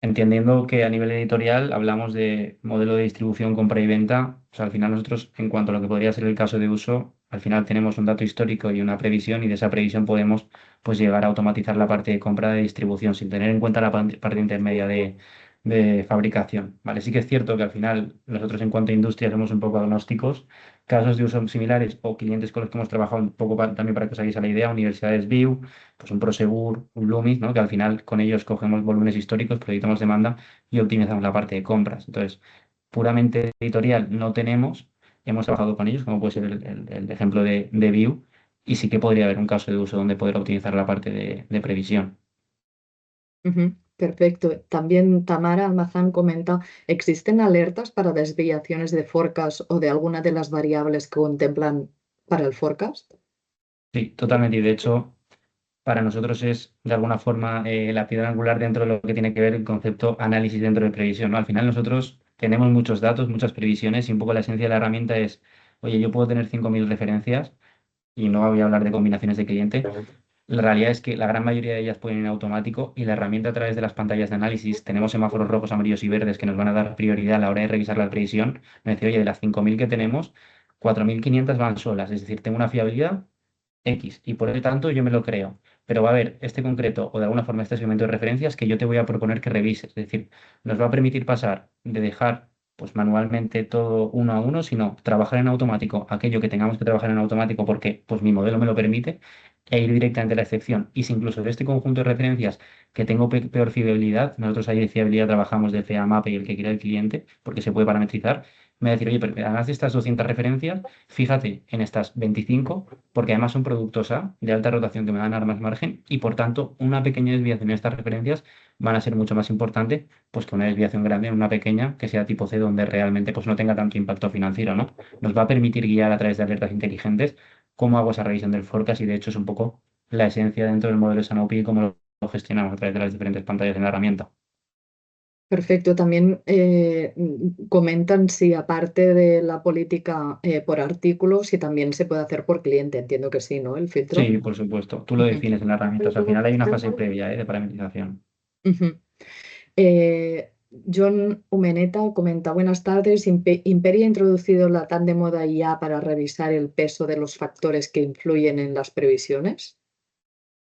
Entendiendo que a nivel editorial hablamos de modelo de distribución, compra y venta, pues al final nosotros, en cuanto a lo que podría ser el caso de uso, al final tenemos un dato histórico y una previsión y de esa previsión podemos pues llegar a automatizar la parte de compra de distribución sin tener en cuenta la parte intermedia de fabricación, ¿vale? Sí que es cierto que al final nosotros en cuanto a industria somos un poco agnósticos, casos de uso similares o clientes con los que hemos trabajado un poco también para que os hagáis a la idea, universidades BIU, pues un Prosegur, un Loomis, ¿no? Que al final con ellos cogemos volúmenes históricos, proyectamos demanda y optimizamos la parte de compras. Entonces, puramente editorial no tenemos, hemos trabajado con ellos, como puede ser el ejemplo de BIU, y sí que podría haber un caso de uso donde poder optimizar la parte de previsión. Perfecto. También Tamara Almazán comenta, ¿existen alertas para desviaciones de forecast o de alguna de las variables que contemplan para el forecast? Sí, totalmente. Y de hecho, para nosotros es de alguna forma la piedra angular dentro de lo que tiene que ver el concepto análisis dentro de previsión, ¿no? Al final nosotros tenemos muchos datos, muchas previsiones y un poco la esencia de la herramienta es, oye, yo puedo tener 5.000 referencias y no voy a hablar de combinaciones de cliente. La realidad es que la gran mayoría de ellas pueden ir en automático y la herramienta a través de las pantallas de análisis, tenemos semáforos rojos, amarillos y verdes que nos van a dar prioridad a la hora de revisar la previsión. Me decía, oye, de las 5.000 que tenemos, 4.500 van solas, es decir, tengo una fiabilidad X y por lo tanto yo me lo creo. Pero va a haber este concreto o de alguna forma este segmento de referencias que yo te voy a proponer que revises. Es decir, nos va a permitir pasar de dejar pues manualmente todo uno a uno, sino trabajar en automático aquello que tengamos que trabajar en automático porque pues mi modelo me lo permite e ir directamente a la excepción. Y si incluso de este conjunto de referencias que tengo peor fiabilidad, nosotros ahí de fiabilidad trabajamos de FEAMAP y el que quiera el cliente porque se puede parametrizar, me va a decir, oye, pero además de estas 200 referencias, fíjate en estas 25 porque además son productos A de alta rotación que me van a dar más margen y por tanto una pequeña desviación en estas referencias van a ser mucho más importante pues que una desviación grande en una pequeña que sea tipo C donde realmente pues no tenga tanto impacto financiero, ¿no? Nos va a permitir guiar a través de alertas inteligentes cómo hago esa revisión del forecast y de hecho es un poco la esencia dentro del modelo de Sanofi y cómo lo gestionamos a través de las diferentes pantallas en la herramienta. Perfecto. También comentan si aparte de la política por artículo, si también se puede hacer por cliente. Entiendo que sí, ¿no? El filtro. Sí, por supuesto. Tú lo Ujú, defines en la herramienta. O sea, al final hay una fase previa, de parametrización. ujú. John Umeneta comenta, buenas tardes. Imperia ha introducido la tan de moda IA para revisar el peso de los factores que influyen en las previsiones.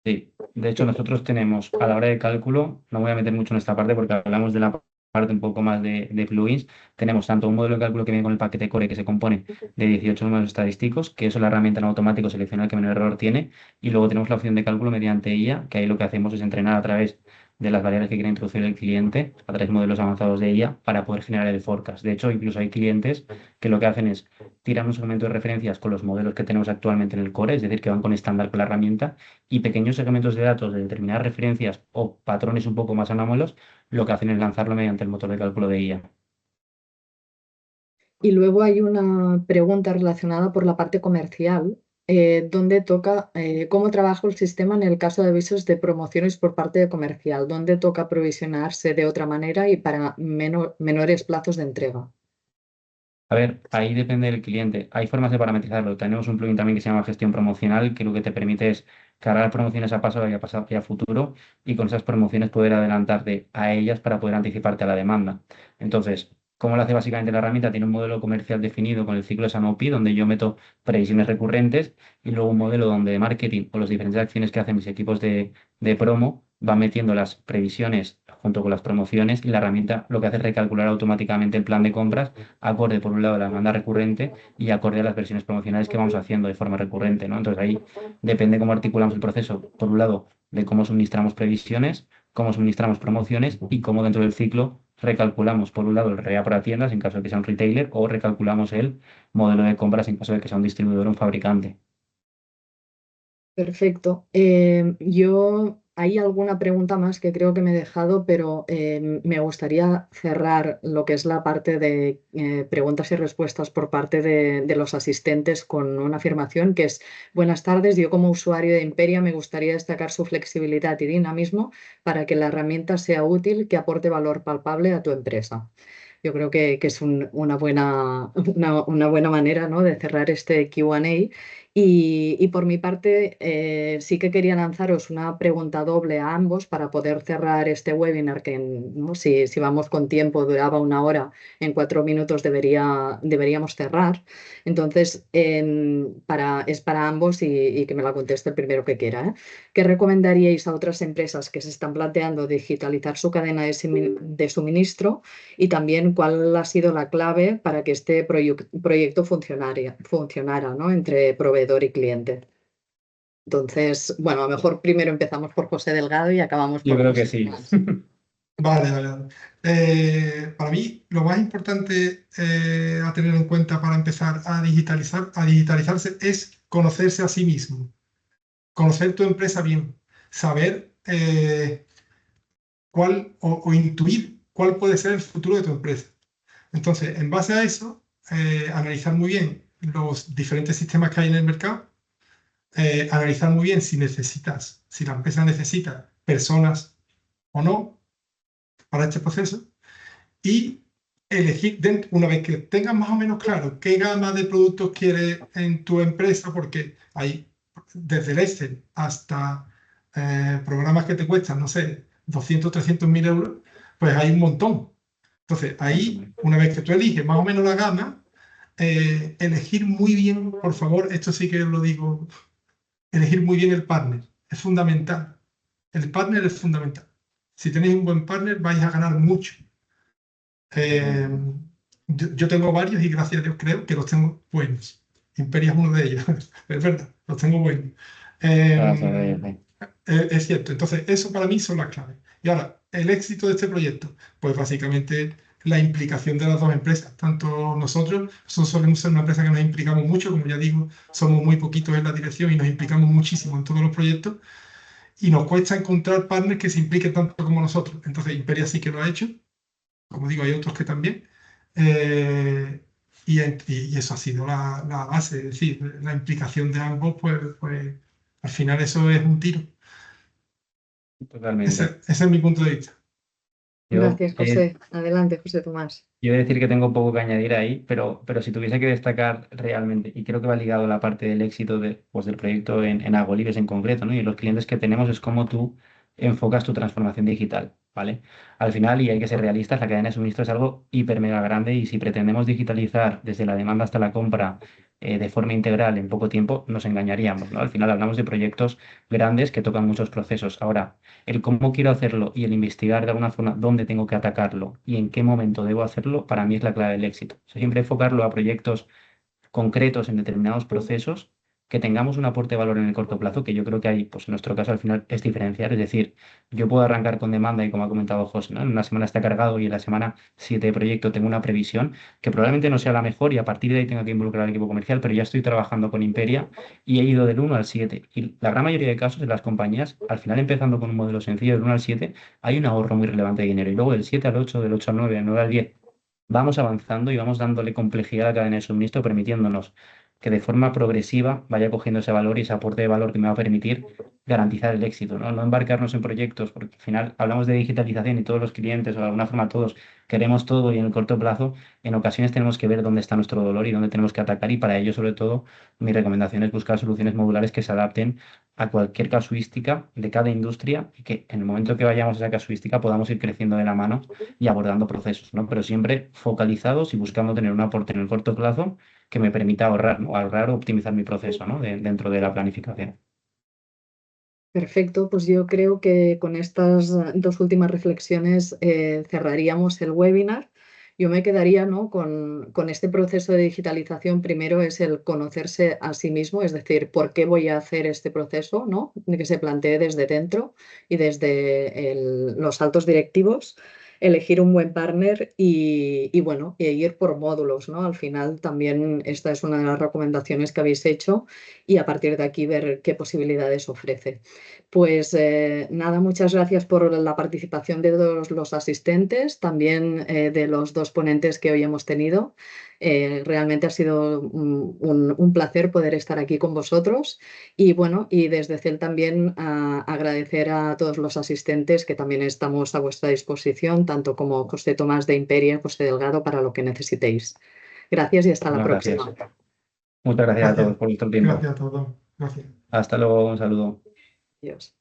Sí, de hecho nosotros tenemos a la hora de cálculo, no voy a meter mucho en esta parte porque hablamos de la parte un poco más de plugins, tenemos tanto un modelo de cálculo que viene con el paquete core que se compone de 18 números estadísticos, que eso la herramienta en automático selecciona el que menor error tiene, y luego tenemos la opción de cálculo mediante IA, que ahí lo que hacemos es entrenar a través de las variables que quiere introducir el cliente, a través de modelos avanzados de IA, para poder generar el forecast. De hecho, incluso hay clientes que lo que hacen es tirar un segmento de referencias con los modelos que tenemos actualmente en el core, es decir, que van con estándar con la herramienta y pequeños segmentos de datos de determinadas referencias o patrones un poco más anómalos, lo que hacen es lanzarlo mediante el motor de cálculo de IA. Y luego hay una pregunta relacionada por la parte comercial, donde toca cómo trabaja el sistema en el caso de avisos de promociones por parte de comercial, dónde toca provisionarse de otra manera y para menores plazos de entrega. A ver, ahí depende del cliente. Hay formas de parametrizarlo. Tenemos un plugin también que se llama gestión promocional, que lo que te permite es cargar promociones a pasado y a futuro, y con esas promociones poder adelantarte a ellas para poder anticiparte a la demanda. Entonces, ¿cómo lo hace básicamente la herramienta? Tiene un modelo comercial definido con el ciclo de Sanofi, donde yo meto previsiones recurrentes, y luego un modelo donde de marketing o las diferentes acciones que hacen mis equipos de promo van metiendo las previsiones junto con las promociones, y la herramienta lo que hace es recalcular automáticamente el plan de compras acorde por un lado a la demanda recurrente y acorde a las versiones promocionales que vamos haciendo de forma recurrente, ¿no? Entonces ahí depende cómo articulamos el proceso. Por un lado, de cómo suministramos previsiones, cómo suministramos promociones y cómo dentro del ciclo recalculamos, por un lado, el REA para tiendas en caso de que sea un retailer o recalculamos el modelo de compras en caso de que sea un distribuidor o un fabricante. Perfecto. Yo hay alguna pregunta más que creo que me he dejado, pero me gustaría cerrar lo que es la parte de preguntas y respuestas por parte de los asistentes con una afirmación que es: buenas tardes, yo como usuario de Imperia me gustaría destacar su flexibilidad y dinamismo para que la herramienta sea útil, que aporte valor palpable a tu empresa. Yo creo que es una buena, una buena manera, ¿no?, de cerrar este Q&A. Y por mi parte, sí que quería lanzaros una pregunta doble a ambos para poder cerrar este webinar que, ¿no?, si vamos con tiempo, duraba 1 hora, en 4 minutos deberíamos cerrar. Entonces, es para ambos y que me la conteste el primero que quiera, ¿eh? ¿Qué recomendaríais a otras empresas que se están planteando digitalizar su cadena de suministro? Y también cuál ha sido la clave para que este proyecto funcionara, ¿no?, entre proveedor y cliente. Entonces, bueno, a lo mejor primero empezamos por José Delgado y acabamos Yo por creo que José sí. Tomás. Vale, vale, vale. Para mí, lo más importante a tener en cuenta para empezar a digitalizarse es conocerse a sí mismo, conocer tu empresa bien, saber cuál o intuir cuál puede ser el futuro de tu empresa. Entonces, en base a eso, analizar muy bien los diferentes sistemas que hay en el mercado, analizar muy bien si la empresa necesita personas o no para este proceso y elegir, una vez que tengas más o menos claro qué gama de productos quieres en tu empresa, porque hay desde el Excel hasta programas que te cuestan, no sé, 200, 300 mil euros, pues hay un montón. Entonces, ahí, una vez que tú eliges más o menos la gama, elegir muy bien, por favor, esto sí que lo digo, elegir muy bien el partner. Es fundamental. El partner es fundamental. Si tenéis un buen partner, vais a ganar mucho. Eh, yo tengo varios y gracias a Dios creo que los tengo buenos. Imperia es uno de ellos, es verdad, los tengo buenos. Gracias, Eh, es cierto, entonces eso para mí son las claves. Y ahora, el éxito de este proyecto, pues básicamente la implicación de las dos empresas, tanto nosotros solemos ser una empresa que nos implicamos mucho, como ya digo, somos muy poquitos en la dirección y nos implicamos muchísimo en todos los proyectos y nos cuesta encontrar partners que se impliquen tanto como nosotros. Entonces, Imperia sí que lo ha hecho, como digo, hay otros que también. Eh, y eso ha sido la base, es decir, la implicación de ambos, pues al final eso es un tiro. Totalmente. Ese es mi punto de vista. Yo Gracias, José. Adelante, José Tomás. Yo voy a decir que tengo poco que añadir ahí, pero si tuviese que destacar realmente, y creo que va ligado a la parte del éxito pues del proyecto en Agolibes en concreto, ¿no? Y los clientes que tenemos es cómo tú enfocas tu transformación digital, ¿vale? Al final, y hay que ser realistas, la cadena de suministro es algo hiper mega grande y si pretendemos digitalizar desde la demanda hasta la compra de forma integral en poco tiempo, nos engañaríamos, ¿no? Al final hablamos de proyectos grandes que tocan muchos procesos. Ahora, el cómo quiero hacerlo y el investigar de alguna forma dónde tengo que atacarlo y en qué momento debo hacerlo, para mí es la clave del éxito. O sea, siempre enfocarlo a proyectos concretos en determinados procesos, que tengamos un aporte de valor en el corto plazo, que yo creo que hay, pues en nuestro caso al final es diferenciar, es decir, yo puedo arrancar con demanda y como ha comentado José, ¿no? En una semana está cargado y en la semana 7 de proyecto tengo una previsión que probablemente no sea la mejor y a partir de ahí tengo que involucrar al equipo comercial, pero ya estoy trabajando con Imperia y he ido del 1 al 7. Y la gran mayoría de casos en las compañías, al final empezando con un modelo sencillo del 1 al 7, hay un ahorro muy relevante de dinero y luego del 7 al 8, del 8 al 9, del 9 al 10 vamos avanzando y vamos dándole complejidad a la cadena de suministro, permitiéndonos que de forma progresiva vaya cogiendo ese valor y ese aporte de valor que me va a permitir garantizar el éxito, ¿no? No embarcarnos en proyectos, porque al final hablamos de digitalización y todos los clientes, o de alguna forma todos queremos todo y en el corto plazo, en ocasiones tenemos que ver dónde está nuestro dolor y dónde tenemos que atacar y para ello, sobre todo, mi recomendación es buscar soluciones modulares que se adapten a cualquier casuística de cada industria y que en el momento que vayamos a esa casuística podamos ir creciendo de la mano y abordando procesos, ¿no? Pero siempre focalizados y buscando tener un aporte en el corto plazo que me permita ahorrar, ¿no? Ahorrar o optimizar mi proceso, ¿no? Dentro de la planificación. Perfecto, pues yo creo que con estas dos últimas reflexiones cerraríamos el webinar. Yo me quedaría, ¿no?, con este proceso de digitalización. Primero es el conocerse a sí mismo, es decir, ¿por qué voy a hacer este proceso?, ¿no?, de que se plantee desde dentro y desde los altos directivos. Elegir un buen partner y bueno, y ir por módulos, ¿no? Al final también esta es una de las recomendaciones que habéis hecho y a partir de aquí ver qué posibilidades ofrece. Pues nada, muchas gracias por la participación de todos los asistentes, también de los dos ponentes que hoy hemos tenido. Realmente ha sido un placer poder estar aquí con vosotros y bueno, y desde CEL también agradecer a todos los asistentes que también estamos a vuestra disposición, tanto como José Tomás de Imperia, José Delgado, para lo que necesitéis. Gracias y hasta la Muchas próxima. gracias. Muchas gracias a Gracias. todos por vuestro tiempo. Gracias a todos. Gracias. Hasta luego, un saludo. Adiós.